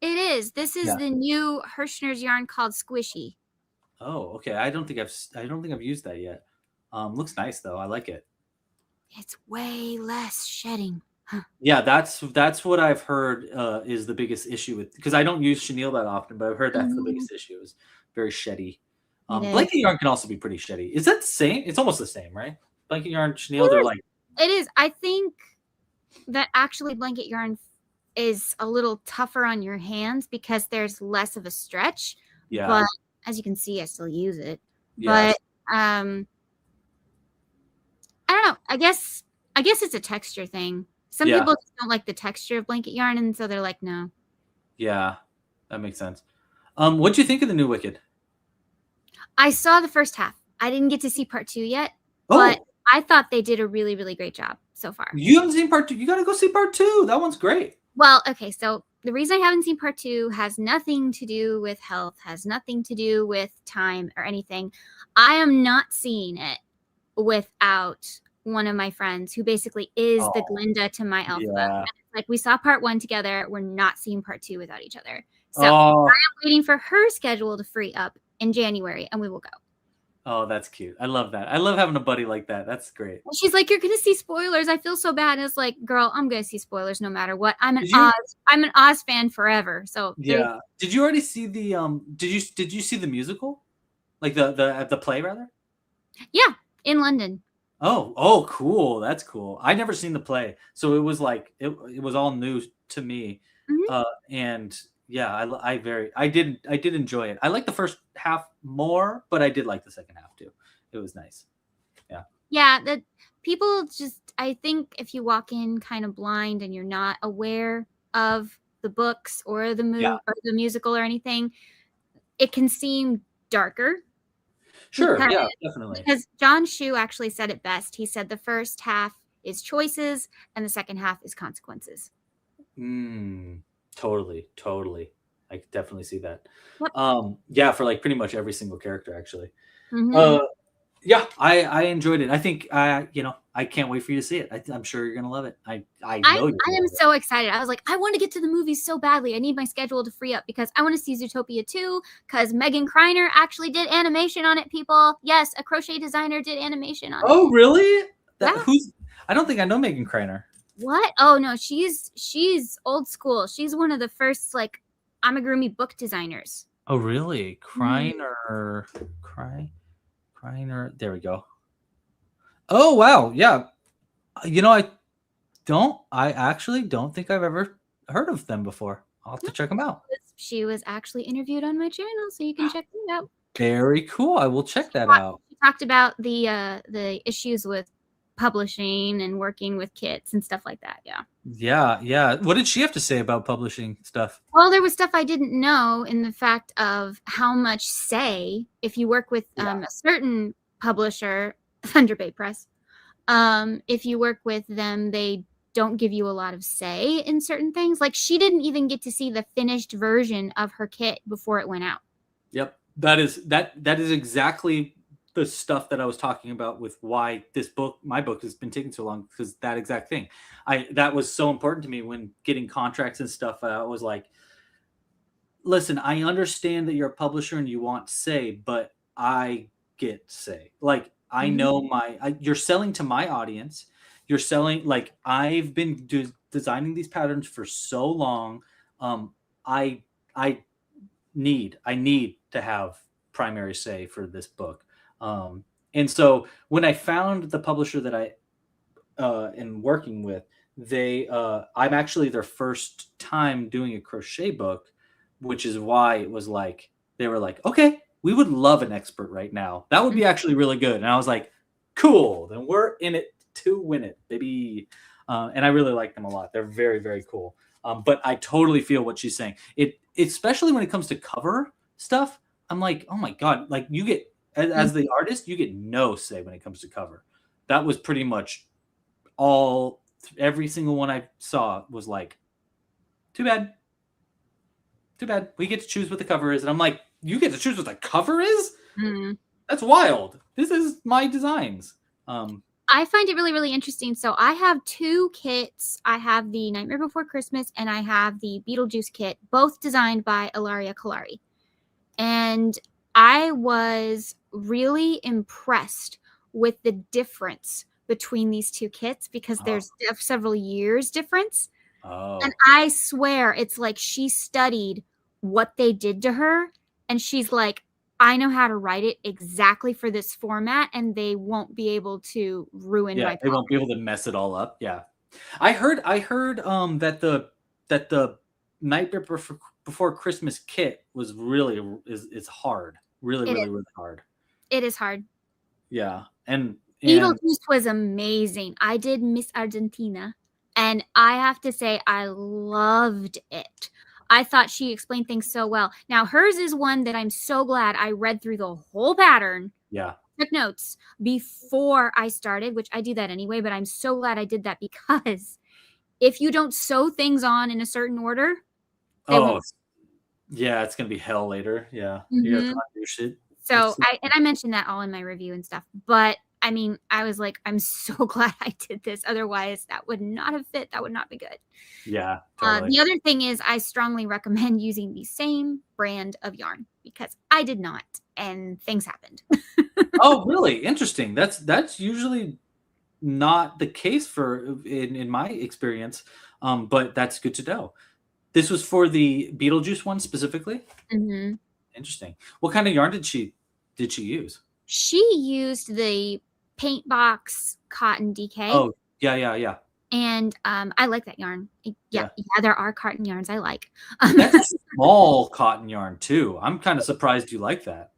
It is. This is Yeah. the new Hirschner's yarn called Squishy. Oh, okay. I don't think I've used that yet. Looks nice though. I like it. It's way less shedding. Yeah, that's what I've heard is the biggest issue with, because I don't use chenille that often, but I've heard that's the Mhm. biggest issue is very sheddy. It is. Blanket yarn can also be pretty sheddy. Is that the same? It's almost the same, right? Blanket yarn, chenille, they're like, It is. I think that actually blanket yarn is a little tougher on your hands because there's less of a stretch. yeah, But as you can see, I still use it. yes, But I don't know. I guess it's a texture thing. Some yeah, people just don't like the texture of blanket yarn, and so they're like, no. yeah. That makes sense. What'd you think of the new Wicked? I saw the first half. I didn't get to see part 2 yet, but Oh, I thought they did a really, really great job so far. you haven't seen part two. You got to go see part two. That one's great. Well, okay, so the reason I haven't seen part 2 has nothing to do with health, has nothing to do with time or anything. I am not seeing it without one of my friends who basically is the Oh, Glinda to my alphabet. yeah. Like, we saw part 1 together. We're not seeing part 2 without each other. So I'm Oh, waiting for her schedule to free up in January, and we will go. oh, that's cute. I love that. I love having a buddy like that. That's great. And she's like, "You're gonna see spoilers." I feel so bad. And it's like, girl, I'm gonna see spoilers no matter what. I'm an Did you? Oz. I'm an Oz fan forever. So there's Yeah. Did you already see the did you see the musical? Like the play rather? yeah, in London. Oh, cool. That's cool. I never seen the play. So it was like it was all new to me. Mhm. And yeah, I did enjoy it. I like the first half more, but I did like the second half too. It was nice. Yeah. Yeah, that people just. I think if you walk in kind of blind and you're not aware of the books or the Yeah. or the musical or anything, it can seem darker Sure. because Yeah, definitely. John Shu actually said it best. He said the first half is choices and the second half is consequences. Mm, totally, totally. I could definitely see that. Yep. Yeah, for like pretty much every single character, actually. Mm-hmm. Uh, yeah, I enjoyed it. I think I can't wait for you to see it. I'm sure you're gonna love it. I know you're I gonna am love it. so excited. I was like, I want to get to the movies so badly. I need my schedule to free up because I want to see Zootopia 2 because Megan Kreiner actually did animation on it, people. Yes, a crochet designer did animation on it. Oh, really? That Yeah. who's? I don't think I know Megan Kreiner. What? Oh no, she's old school. She's one of the first like amigurumi book designers. Oh, really? Mhm. Kreiner. There we go. Oh, wow. Yeah. You know, I actually don't think I've ever heard of them before. I'll have to check them out. She was actually interviewed on my channel, so you can check it out. Very cool. I will check that out. She talked about the issues with publishing and working with kits and stuff like that. Yeah. Yeah, yeah. What did she have to say about publishing stuff? Well, there was stuff I didn't know in the fact of how much say if you work with Yeah. a certain publisher, Thunder Bay Press. If you work with them, they don't give you a lot of say in certain things. Like she didn't even get to see the finished version of her kit before it went out. Yep. That is exactly the stuff that I was talking about with why my book has been taking so long, because that exact thing. That was so important to me when getting contracts and stuff. I was like, listen, I understand that you're a publisher and you want say, but I get say. Like I Mhm. know you're selling to my audience. You're selling, like I've been designing these patterns for so long. I I I need to have primary say for this book. And so when I found the publisher that I am working with, I'm actually their first time doing a crochet book, which is why it was like they were like, okay, we would love an expert right now. That would be actually really good. And I was like, cool, then we're in it to win it, baby. And I really like them a lot. They're very, very cool. But I totally feel what she's saying. It especially when it comes to cover. stuff, I'm like, oh my God, like you get, as the artist, you get no say when it comes to cover. That was pretty much every single one I saw was like, too bad. Too bad. We get to choose what the cover is. And I'm like, you get to choose what the cover is? Mm-hmm. That's wild. This is my designs. I find it really, really interesting. So I have 2 kits. I have the Nightmare Before Christmas and I have the Beetlejuice kit, both designed by Ilaria Kalari. And I was really impressed with the difference between these 2 kits because there's several years difference. Oh. And I swear it's like she studied what they did to her and she's like, I know how to write it exactly for this format and they won't be able to ruin my they won't be able to mess it all up. Yeah. I heard that the Nightmare Before Christmas kit was really is hard. Really hard. It is hard. Yeah. And Beetlejuice was amazing. I did Miss Argentina and I have to say I loved it. I thought she explained things so well. Now hers is one that I'm so glad I read through the whole pattern. Yeah. Took notes before I started, which I do that anyway, but I'm so glad I did that because if you don't sew things on in a certain order, yeah, it's gonna be hell later. Yeah. Mm-hmm. You have to undo shit. So I mentioned that all in my review and stuff, but I mean, I was like, I'm so glad I did this. Otherwise, that would not have fit. That would not be good. Yeah. Totally. The other thing is I strongly recommend using the same brand of yarn because I did not and things happened. Oh, really? Interesting. That's usually not the case in my experience. But that's good to know. This was for the Beetlejuice one specifically? Mm-hmm. Interesting. What kind of yarn did she use? She used the Paint Box Cotton DK. Oh, yeah. And I like that yarn. Yeah, there are cotton yarns I like. That's a small cotton yarn too. I'm kind of surprised you like that.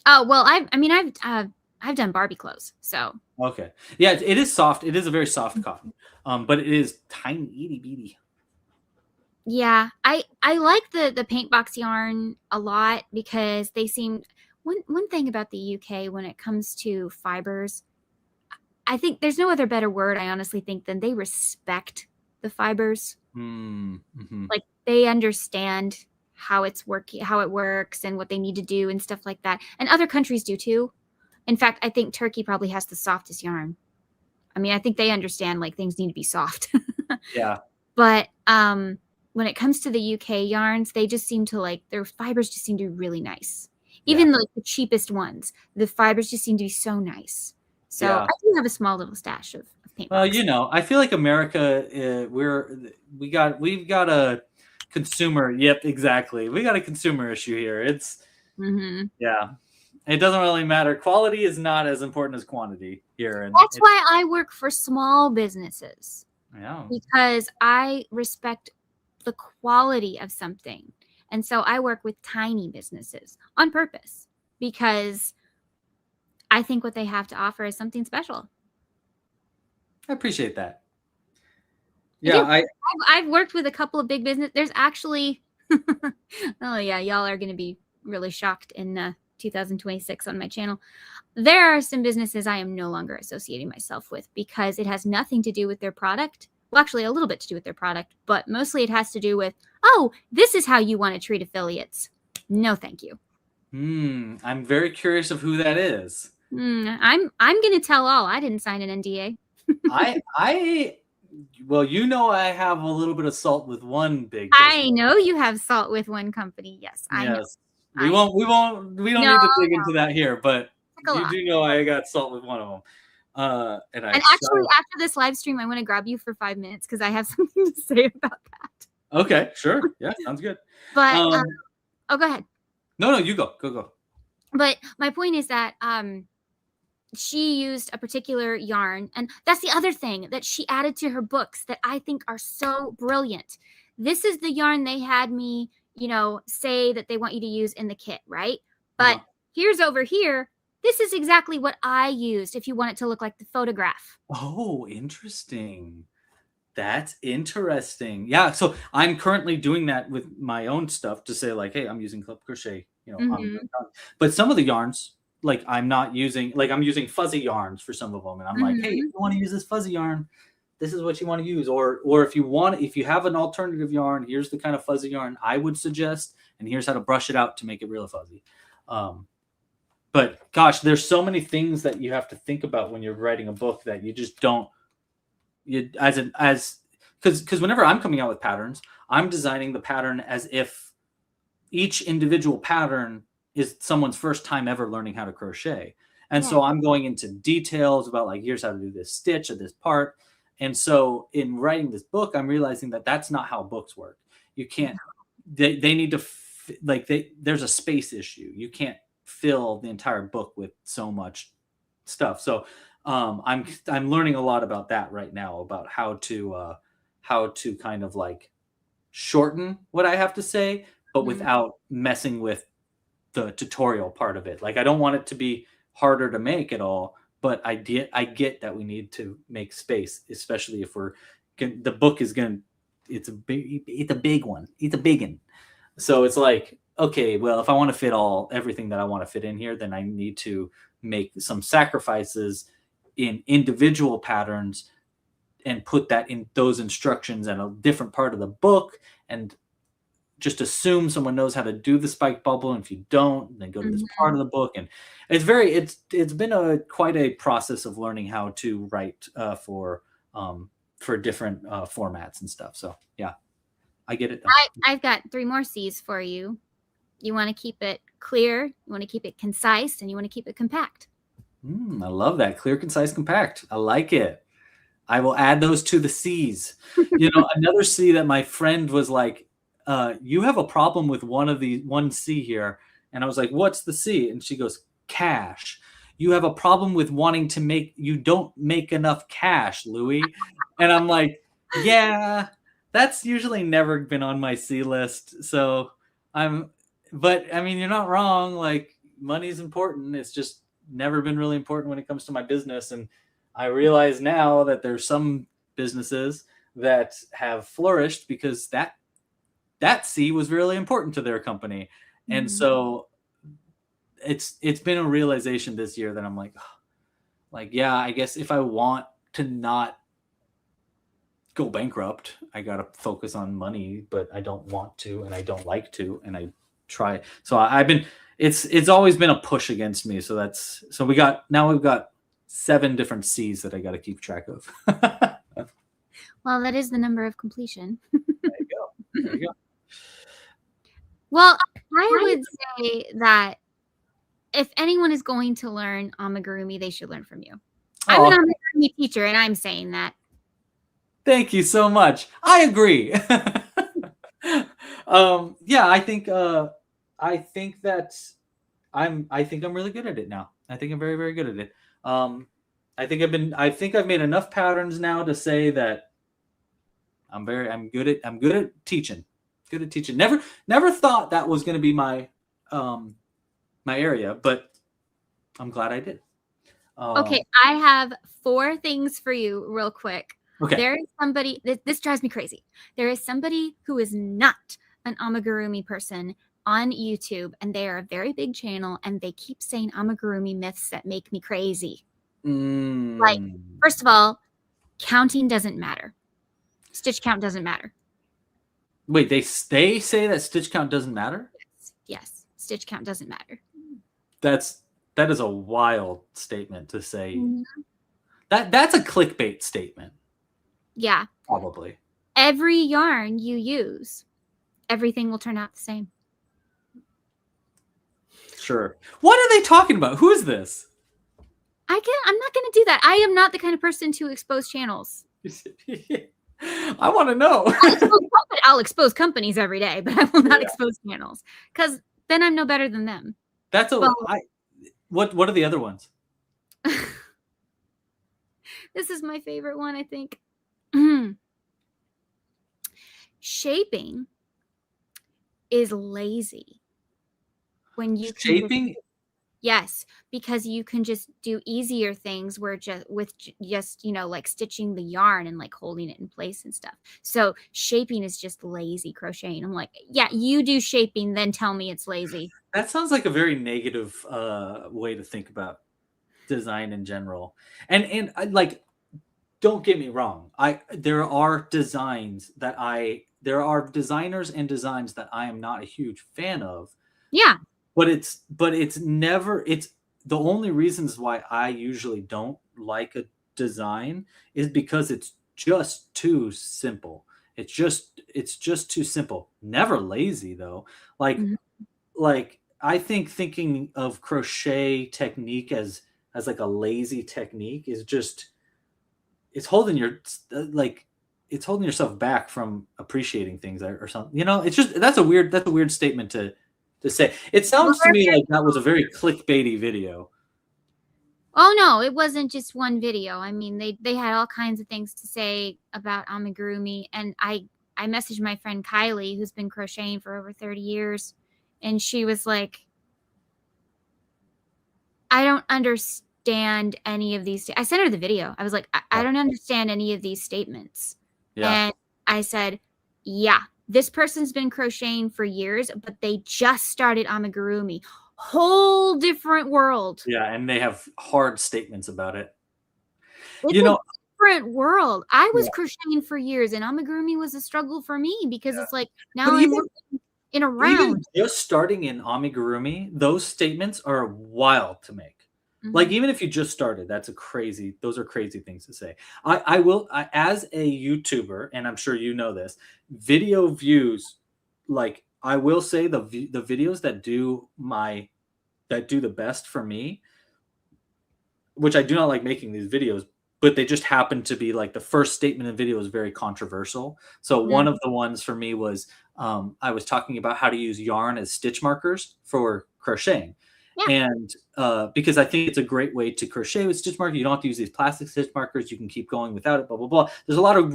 Oh well, I've done Barbie clothes, so okay. Yeah, it is soft. It is a very soft cotton, but it is tiny, itty bitty. Yeah, I like the Paint Box yarn a lot because they seem one thing about the UK when it comes to fibers. I think there's no other better word, I honestly think, than they respect the fibers. Mm-hmm. Like they understand how it works and what they need to do and stuff like that. And other countries do too. In fact, I think Turkey probably has the softest yarn. I mean, I think they understand like things need to be soft. Yeah. But when it comes to the UK yarns, they just seem to like their fibers just seem to be really nice. Even like the cheapest ones, the fibers just seem to be so nice. So I do have a small little stash of paint. Well, I feel like America, we've got a consumer. Yep, exactly. We got a consumer issue here. It's yeah. It doesn't really matter. Quality is not as important as quantity here. And that's why I work for small businesses. Yeah. Because I respect the quality of something. And so I work with tiny businesses on purpose because I think what they have to offer is something special. I appreciate that. Yeah, I've worked with a couple of big business. There's actually, oh yeah, y'all are going to be really shocked in 2026 on my channel. There are some businesses I am no longer associating myself with because it has nothing to do with their product. Well, actually, a little bit to do with their product, but mostly it has to do with, oh, this is how you want to treat affiliates. No, thank you. I'm very curious of who that is. I'm going to tell all. I didn't sign an NDA. Well, I have a little bit of salt with one big business. I know you have salt with one company. Yes, I know. We don't need to dig into that here, but you do know I got salt with one of them. And actually, after this live stream, I want to grab you for 5 minutes because I have something to say about that. Okay, sure. Yeah, sounds good. But go ahead. No, you go. But my point is that she used a particular yarn, and that's the other thing that she added to her books that I think are so brilliant. This is the yarn they had me, say that they want you to use in the kit, right? But here's over here. This is exactly what I used if you want it to look like the photograph. Oh, interesting. That's interesting. Yeah, so I'm currently doing that with my own stuff to say like, hey, I'm using Club Crochet, Mhm. but some of the yarns like I'm not using like I'm using fuzzy yarns for some of them, and I'm like, hey, if Mhm. you want to use this fuzzy yarn, this is what you want to use, or if you have an alternative yarn, here's the kind of fuzzy yarn I would suggest, and here's how to brush it out to make it real fuzzy. Um, but gosh, there's so many things that you have to think about when you're writing a book that you just don't you as because whenever I'm coming out with patterns, I'm designing the pattern as if each individual pattern is someone's first time ever learning how to crochet. And Yeah. so I'm going into details about like, here's how to do this stitch or this part. And so in writing this book, I'm realizing that that's not how books work. You can't, they need to, there's a space issue. You can't fill the entire book with so much stuff. So I'm learning a lot about that right now, about how to kind of like shorten what I have to say, but Mhm. without messing with the tutorial part of it. Like I don't want it to be harder to make at all, but I get that we need to make space, especially if the book is gonna it's a big one. It's a big one. So it's like, okay, well, if I want to fit everything that I want to fit in here, then I need to make some sacrifices in individual patterns and put that in those instructions in a different part of the book, and just assume someone knows how to do the spike bubble, and if you don't, then go to this part Mhm. of the book. And it's been a quite a process of learning how to write for different formats and stuff. So yeah, I get it though. I've got 3 more C's for you. You want to keep it clear, you want to keep it concise, and you want to keep it compact. I love that. Clear, concise, compact. I like it. I will add those to the C's. Another C that my friend was like, you have a problem with one C here. And I was like, what's the C? And she goes, cash. You have a problem with you don't make enough cash, Louie. And I'm like, yeah, that's usually never been on my C list. So I'm, but I mean, you're not wrong. Like, money's important. It's just never been really important when it comes to my business. And I realize now that there's some businesses that have flourished because that C was really important to their company. And Mhm. so it's been a realization this year that I'm like, yeah, I guess if I want to not go bankrupt, I got to focus on money, but I don't want to, and I don't like to, and I try. So I've been, it's always been a push against me. So we've got 7 different C's that I got to keep track of. Well, that is the number of completion. There you go. There you go. Well, I would say that if anyone is going to learn amigurumi, they should learn from you. I'm an Oh, amigurumi teacher, and I'm saying that. thank you so much. I agree. Yeah, I think that I think I'm really good at it now. I think I'm very, very good at it. I think I've made enough patterns now to say that I'm good at teaching. Good at teaching. Never thought that was going to be my area, but I'm glad I did. Okay, I have 4 things for you real quick. Okay. There is somebody this drives me crazy. There is somebody who is not an amigurumi person on YouTube, and they are a very big channel, and they keep saying amigurumi myths that make me crazy. Like, Mm. first of all, counting doesn't matter. Stitch count doesn't matter. Wait, they say that stitch count doesn't matter? Yes, stitch count doesn't matter. That is a wild statement to say. Mhm. That's a clickbait statement, Yeah. probably. Every yarn you use, everything will turn out the same. Sure. What are they talking about? Who is this? I'm not going to do that. I am not the kind of person to expose channels. I want to know. I'll expose companies every day, but I will not Yeah. expose channels because then I'm no better than them. That's Well, what are the other ones? this is my favorite one, I think. Shaping is lazy when you can Shaping? Yes, because you can just do easier things where just, like stitching the yarn and like holding it in place and stuff. So shaping is just lazy crocheting. I'm like, yeah, you do shaping, then tell me it's lazy. That sounds like a very negative way to think about design in general. And I, like, don't get me wrong. There are there are designers and designs that I am not a huge fan of, Yeah. but it's never it's the only reasons why I usually don't like a design is because it's just too simple. It's just too simple. Never lazy though. Like Mhm. like I think thinking of crochet technique as like a lazy technique is just it's holding your like it's holding yourself back from appreciating things or something. It's just that's a weird statement to say. It Well, sounds to we're me very like that was a very clickbaity video. Oh no, it wasn't just one video. I mean, they had all kinds of things to say about amigurumi, and I messaged my friend Kylie, who's been crocheting for over 30 years, and she was like, I don't understand any of these. I sent her the video. I was like, I Yeah. don't understand any of these statements. Yeah. And I said, yeah, this person's been crocheting for years, but they just started amigurumi. Whole different world. Yeah, and they have hard statements about it. It's You a know, different world. I was yeah, crocheting for years, and amigurumi was a struggle for me because yeah. it's like But now I'm even working in a even round. just starting in amigurumi, those statements are wild to make. Like Mhm. even if you just started, those are crazy things to say. As a YouTuber, and I'm sure you know this, video views, like I will say the videos that do the best for me, which I do not like making these videos, but they just happen to be like the first statement in the video is very controversial. So one of Mhm. the ones for me was I was talking about how to use yarn as stitch markers for crocheting. Yeah. And because I think it's a great way to crochet with stitch markers, you don't have to use these plastic stitch markers. You can keep going without it, blah, blah, blah. There's a lot of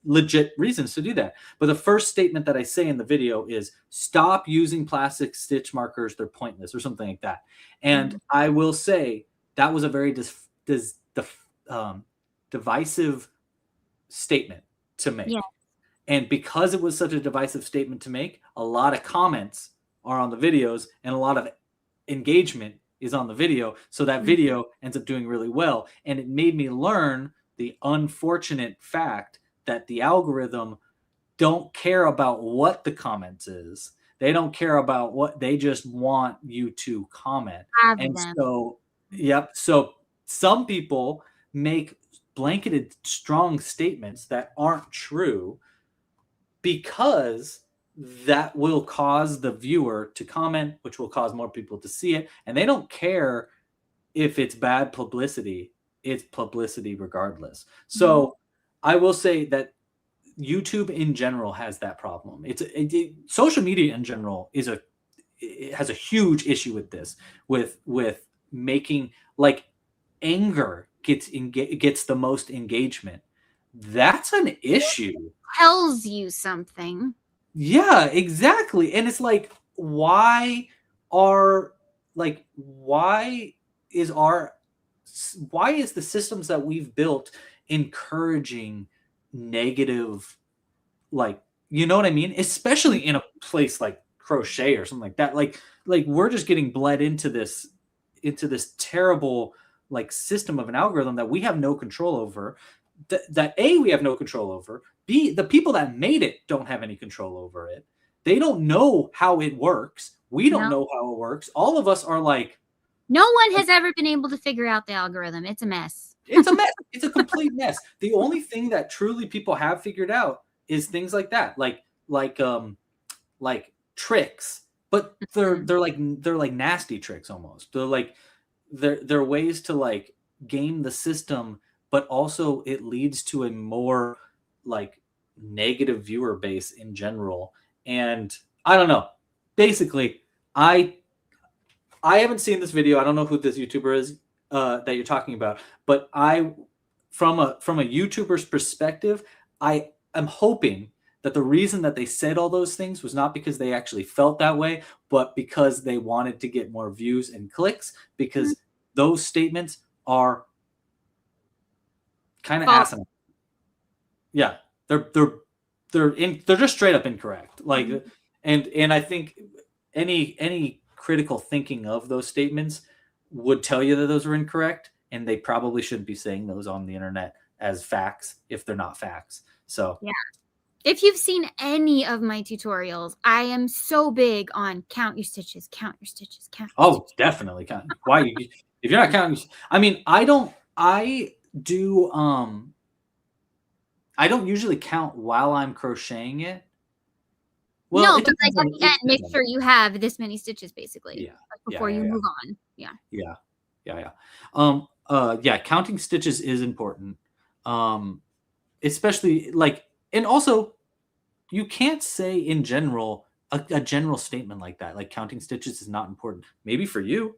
legit reasons to do that. But the first statement that I say in the video is stop using plastic stitch markers. They're pointless or something like that. And Mhm. I will say, that was a very um, divisive statement to Yeah. make. And because it was such a divisive statement to make, a lot of comments are on the videos and a lot of engagement is on the video. So that Mhm. video ends up doing really well. And it made me learn the unfortunate fact that the algorithm don't care about what the comments is. They don't care about what they just want you to comment. Have And them. so, yep. So some people make blanketed strong statements that aren't true because that will cause the viewer to comment, which will cause more people to see it. And they don't care if it's bad publicity, it's publicity regardless. Mhm. So I will say that YouTube in general has that problem. Social media in general it has a huge issue with this, with making like anger gets the most engagement. That's an issue. Tells you something. Yeah, exactly. And it's like, are why is our why is the systems that we've built encouraging negative, like, you know what I mean? Especially in a place like crochet or something like that. Like we're just getting bled into this terrible like system of an algorithm that we have no control over. That A, we have no control over. B, the people that made it don't have any control over it. They don't know how it works. We don't No. know how it works. All of us are like, No one has ever been able to figure out the algorithm. It's a mess. it's a mess. It's a complete mess. The only thing that truly people have figured out is things like that, like tricks, but Mhm. they're like nasty tricks almost. They're ways to like game the system, but also it leads to a more like negative viewer base in general. And I don't know. Basically, I I haven't seen this video. I don't know who this YouTuber is that you're talking about, but from a YouTuber's perspective, I am hoping that the reason that they said all those things was not because they actually felt that way, but because they wanted to get more views and clicks, because those statements are kind of asinine. Yeah, they're just straight up incorrect. Like, and I think any critical thinking of those statements would tell you that those are incorrect, and they probably shouldn't be saying those on the internet as facts if they're not facts. So yeah. If you've seen any of my tutorials, I am so big on count your stitches, count your stitches, count your stitches. Definitely count. Why if you're not counting? I mean, I do I don't usually count while I'm crocheting it. Well, no, but like at the end, make sure you have this many stitches, basically. Yeah. Before you move on. Yeah. Yeah. Counting stitches is important. Especially like, and also you can't say in general a general statement like that. Like counting stitches is not important. Maybe for you,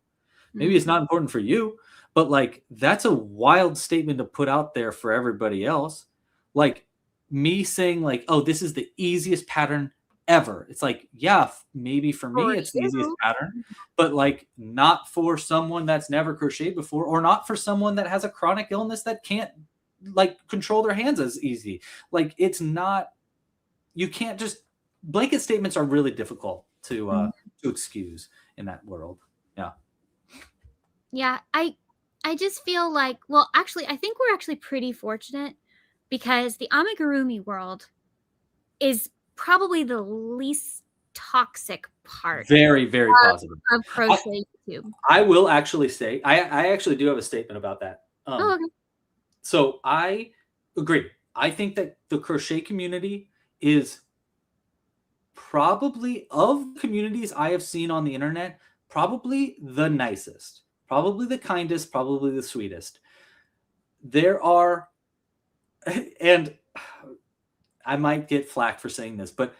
maybe it's not important for you, but like that's a wild statement to put out there for everybody else. Like me saying like, oh, this is the easiest pattern ever. It's like, yeah, maybe for me it's the easiest pattern, but like not for someone that's never crocheted before, or not for someone that has a chronic illness that can't like control their hands as easy. Like it's not, you can't just, blanket statements are really difficult to excuse in that world. Yeah, I just feel like, well, actually, I think we're actually pretty fortunate because the amigurumi world is probably the least toxic part. Very, very positive of crochet YouTube. I will actually say, I actually do have a statement about that. Okay. So I agree. I think that the crochet community is probably, of communities I have seen on the internet, probably the nicest, probably the kindest, probably the sweetest. There are, and I might get flack for saying this, but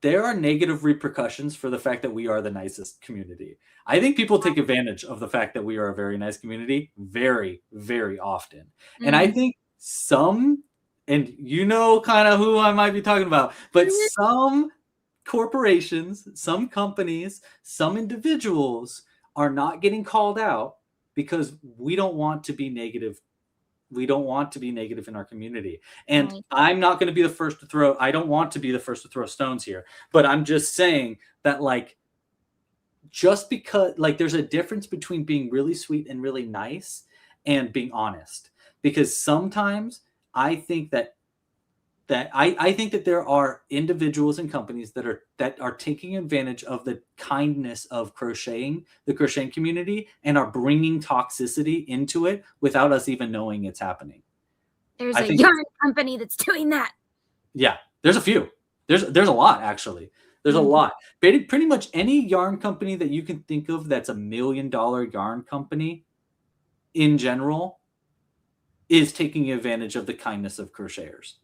there are negative repercussions for the fact that we are the nicest community. I think people take advantage of the fact that we are a very nice community very, very often. And I think some, and you know kind of who I might be talking about, but some corporations, some companies, some individuals are not getting called out because we don't want to be negative. We don't want to be negative in our community. And I'm not going to be the first to throw, I don't want to be the first to throw stones here, but I'm just saying that like, just because like there's a difference between being really sweet and really nice and being honest, because sometimes I think that I think that there are individuals and companies that are taking advantage of the kindness of crocheting, the crocheting community, and are bringing toxicity into it without us even knowing it's happening. There's a yarn company that's doing that. Yeah, there's a few. There's a lot actually. There's a lot. Pretty much any yarn company that you can think of that's $1 million yarn company in general is taking advantage of the kindness of crocheters.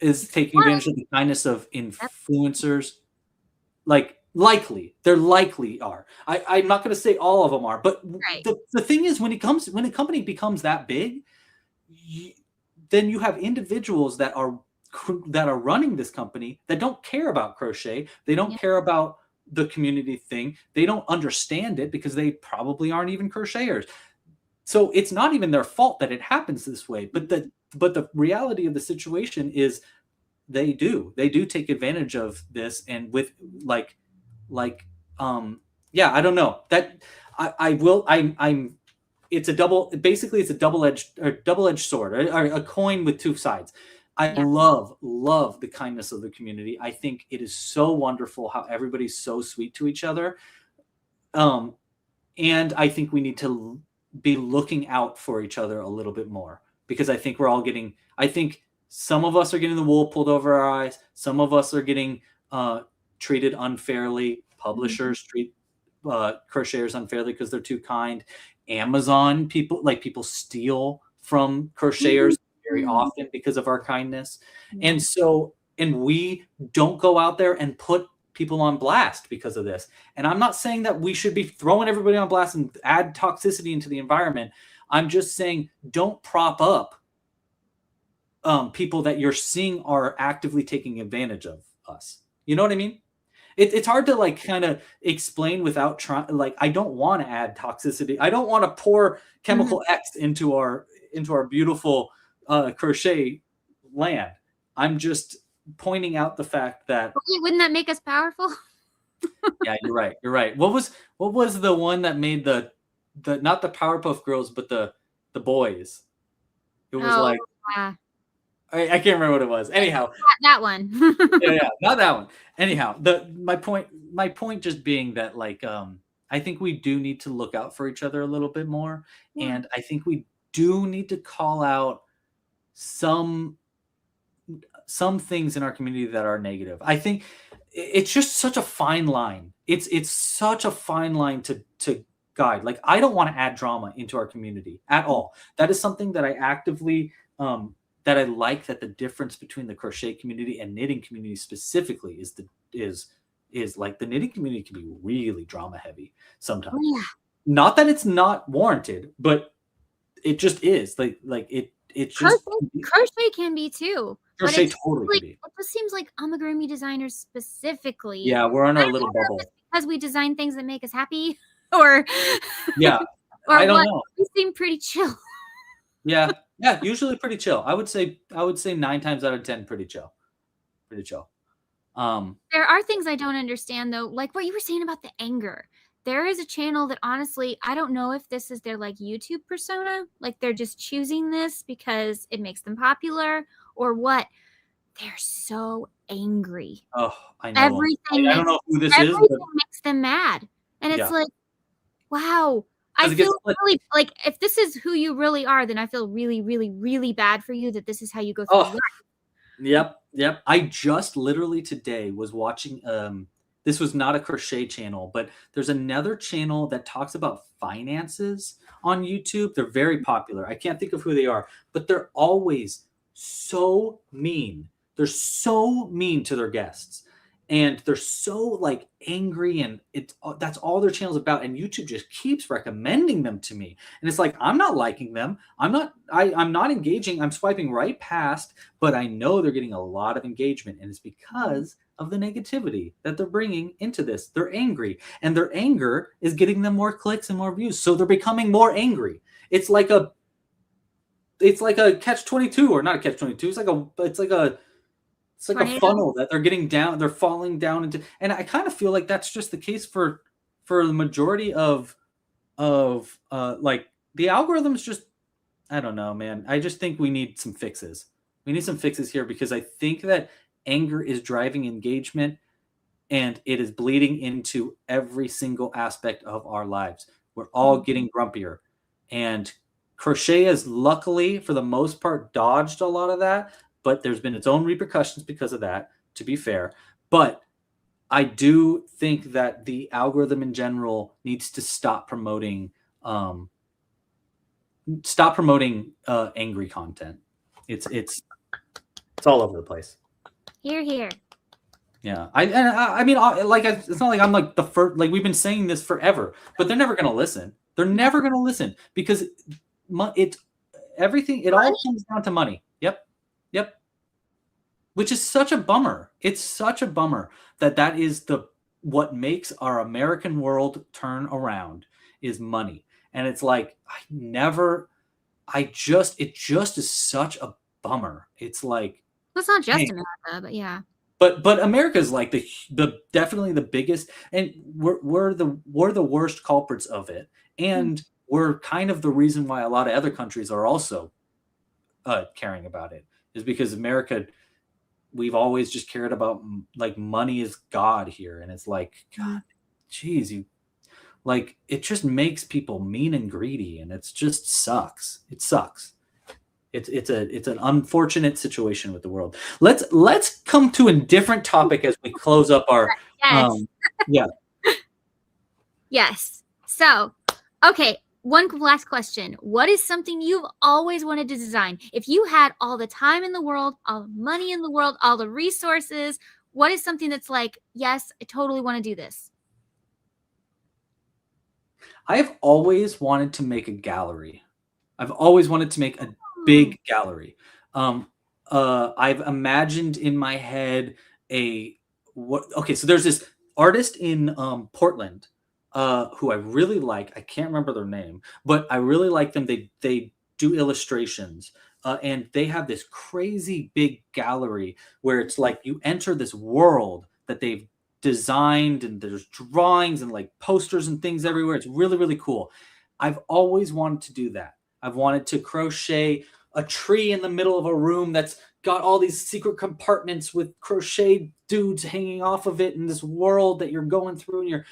Is taking advantage of the kindness of influencers. Like they likely are. I'm not going to say all of them are, but the thing is, when a company becomes that big, then you have individuals that are running this company that don't care about crochet. They don't care about the community thing. They don't understand it because they probably aren't even crocheters. So it's not even their fault that it happens this way. But the reality of the situation is they do take advantage of this, and with I don't know that I'm it's a double-edged sword, or a coin with two sides. I love the kindness of the community. I think it is so wonderful how everybody's so sweet to each other. And I think we need to be looking out for each other a little bit more, because I think I think some of us are getting the wool pulled over our eyes. Some of us are getting treated unfairly. Publishers treat crocheters unfairly because they're too kind. Amazon people steal from crocheters very often because of our kindness. And we don't go out there and put people on blast because of this. And I'm not saying that we should be throwing everybody on blast and add toxicity into the environment. I'm just saying don't prop up people that you're seeing are actively taking advantage of us. You know what I mean? It's hard to like kind of explain without trying. Like, I don't want to add toxicity. I don't want to pour chemical X into our beautiful crochet land. I'm just pointing out the fact that Wait, wouldn't that make us powerful? yeah, you're right. You're right. What was the one that made the not the Powerpuff Girls but the boys? It was Oh, like yeah. I can't remember what it was. Anyhow, That one. yeah, not that one. Anyhow, my point just being that like I think we do need to look out for each other a little bit more, Yeah. and I think we do need to call out some things in our community that are negative. I think it's just such a fine line. It's such a fine line to guide. Like, I don't want to add drama into our community at all. That is something that I actively that I like, that the difference between the crochet community and knitting community specifically is like the knitting community can be really drama heavy sometimes. Oh, yeah. Not that it's not warranted, but it just is like it's just Crochet can be too. But crochet it's totally like, can be. it just seems like amigurumi designers specifically. Yeah, we're in I our don't little know if bubble. it's because we design things that make us happy, or Yeah, or I don't what. know. We seem pretty chill. Yeah, usually pretty chill. I would say 9 times out of 10 pretty chill. Pretty chill. There are things I don't understand though, like what you were saying about the anger. There is a channel that honestly, I don't know if this is their like YouTube persona, like they're just choosing this because it makes them popular or what. They're so angry. Oh, I know 'em. Everything I don't know who this is, everything but makes them mad. And it's yeah, like, wow. I 'cause it gets feel really like if this is who you really are, then I feel really, really, really bad for you that this is how you go through oh, life. yep. I just literally today was watching, this was not a crochet channel, but there's another channel that talks about finances on YouTube. They're very popular. I can't think of who they are, but they're always so mean. They're so mean to their guests. And they're so like angry, and that's all their channel's about. And YouTube just keeps recommending them to me. And it's like, I'm not liking them. I'm not engaging. I'm swiping right past, but I know they're getting a lot of engagement, and it's because of the negativity that they're bringing into this. They're angry, and their anger is getting them more clicks and more views, so they're becoming more angry. It's like a catch 22, or not a catch 22. It's like a funnel that they're getting down. They're falling down into, and I kind of feel like that's just the case for the majority of like the algorithms. Just, I don't know, man. I just think we need some fixes. We need some fixes here, because I think that anger is driving engagement, and it is bleeding into every single aspect of our lives. We're all getting grumpier, and crochet has luckily, for the most part, dodged a lot of that, but there's been its own repercussions because of that, to be fair. But I do think that the algorithm in general needs to stop promoting angry content. It's all over the place. Here, here. Yeah, I mean, like, it's not like I'm like the first. Like, we've been saying this forever, but they're never gonna listen. They're never gonna listen, because it's everything. It all comes down to money. Yep. Which is such a bummer. It's such a bummer that is what makes our American world turn around, is money. And it's like, it just is such a bummer. It's like, Well, it's not just dang. America, but yeah. But America's like the definitely the biggest, and we're the worst culprits of it, and we're kind of the reason why a lot of other countries are also caring about it, is because America, we've always just cared about, like, money is God here, and it's like, God, geez, you, like, it just makes people mean and greedy, and it's just sucks. It sucks. It's an unfortunate situation with the world. Let's come to a different topic as we close up our Yes. yeah. Yes. So, okay, one last question. What is something you've always wanted to design? If you had all the time in the world, all the money in the world, all the resources, what is something that's like, yes, I totally want to do this? I've always wanted to make a gallery. I've always wanted to make a big gallery. I've imagined in my head okay, so there's this artist in Portland who I really like. I can't remember their name, but I really like them. They do illustrations. And they have this crazy big gallery where it's like you enter this world that they've designed, and there's drawings and like posters and things everywhere. It's really, really cool. I've always wanted to do that. I've wanted to crochet a tree in the middle of a room that's got all these secret compartments with crochet dudes hanging off of it in this world that you're going through, and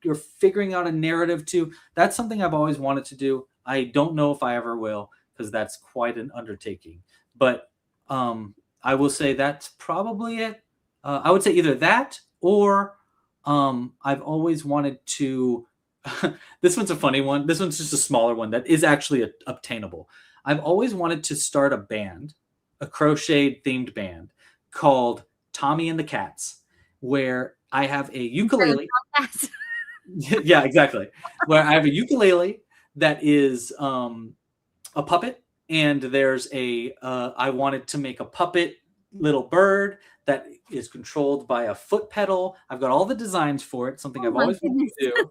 you're figuring out a narrative to. That's something I've always wanted to do. I don't know if I ever will, because that's quite an undertaking. But I will say that's probably it. I would say either that or I've always wanted to. This one's a funny one. This one's just a smaller one that is actually obtainable. I've always wanted to start a band, a crochet themed band called Tommy and the Cats, where I have a ukulele. Yeah, exactly. Where I have a ukulele that is a puppet, and there's I wanted to make a puppet little bird that is controlled by a foot pedal. I've got all the designs for it, something I've always wanted to do.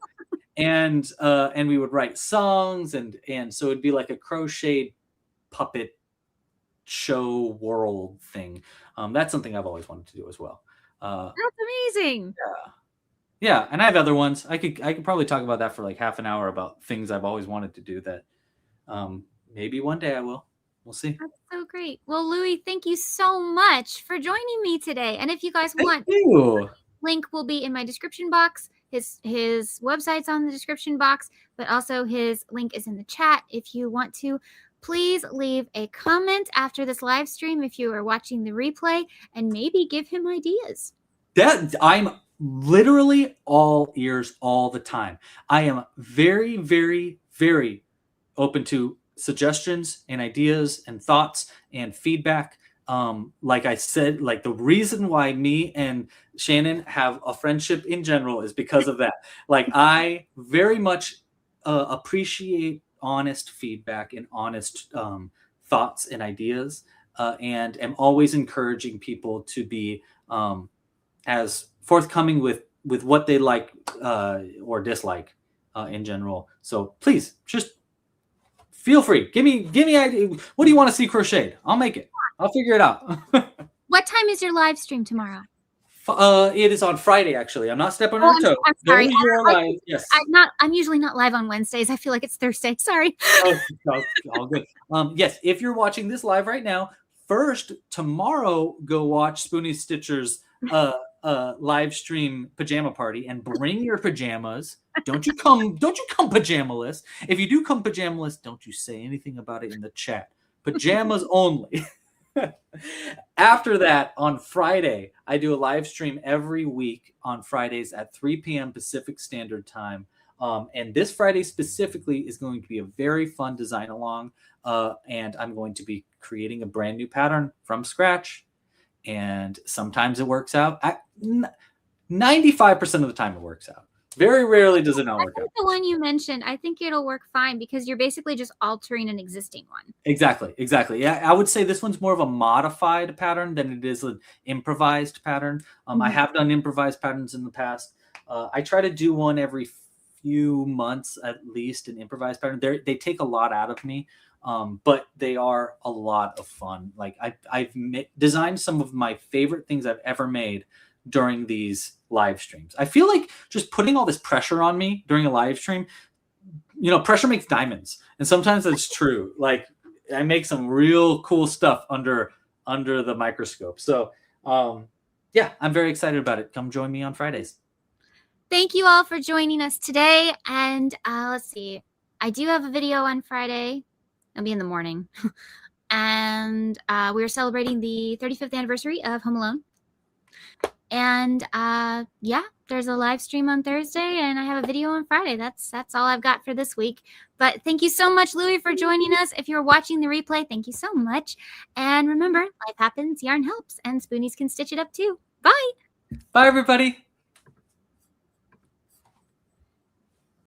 And we would write songs, and so it'd be like a crocheted puppet show world thing. That's something I've always wanted to do as well. That's amazing. Yeah, and I have other ones. I could probably talk about that for like half an hour about things I've always wanted to do that maybe one day I will. We'll see. That's so great. Well, Louie, thank you so much for joining me today. And if you guys want, link will be in my description box. His website's on the description box, but also his link is in the chat. If you want to, please leave a comment after this live stream if you are watching the replay, and maybe give him ideas. I'm literally all ears all the time. I am very, very, very open to suggestions and ideas and thoughts and feedback. Like I said, like the reason why me and Shannon have a friendship in general is because of that. Like I very much appreciate honest feedback and honest thoughts and ideas, and am always encouraging people to be as forthcoming with what they like or dislike in general. So please just feel free. Give me idea. What do you want to see crocheted? I'll make it. I'll figure it out. What time is your live stream tomorrow? It is on Friday, actually. I'm not stepping on your toe. I'm sorry. Yes. I'm usually not live on Wednesdays. I feel like it's Thursday. Sorry. All good. Yes, if you're watching this live right now, first tomorrow go watch Spoonie Stitcher's live stream pajama party, and bring your pajamas. Don't you come pajamaless. If you do come pajamaless, don't you say anything about it in the chat. Pajamas only. After that, on Friday, I do a live stream every week on Fridays at 3 p.m. Pacific Standard Time. And this Friday specifically is going to be a very fun design along. And I'm going to be creating a brand new pattern from scratch. And sometimes it works out. 95% of the time it works out. Very rarely does it not work out. The one you mentioned, I think it'll work fine because you're basically just altering an existing one. Exactly. Yeah, I would say this one's more of a modified pattern than it is an improvised pattern. I have done improvised patterns in the past. I try to do one every few months at least, an improvised pattern. They take a lot out of me, but they are a lot of fun. Like I've designed some of my favorite things I've ever made during these live streams. I feel like just putting all this pressure on me during a live stream, pressure makes diamonds. And sometimes that's true. Like I make some real cool stuff under the microscope. So yeah, I'm very excited about it. Come join me on Fridays. Thank you all for joining us today. And let's see, I do have a video on Friday. It'll be in the morning. And we're celebrating the 35th anniversary of Home Alone. And yeah, there's a live stream on Thursday, and I have a video on Friday. That's all I've got for this week. But thank you so much, Louie, for joining us. If you're watching the replay, thank you so much. And remember, life happens, yarn helps, and spoonies can stitch it up too. Bye. Bye, everybody.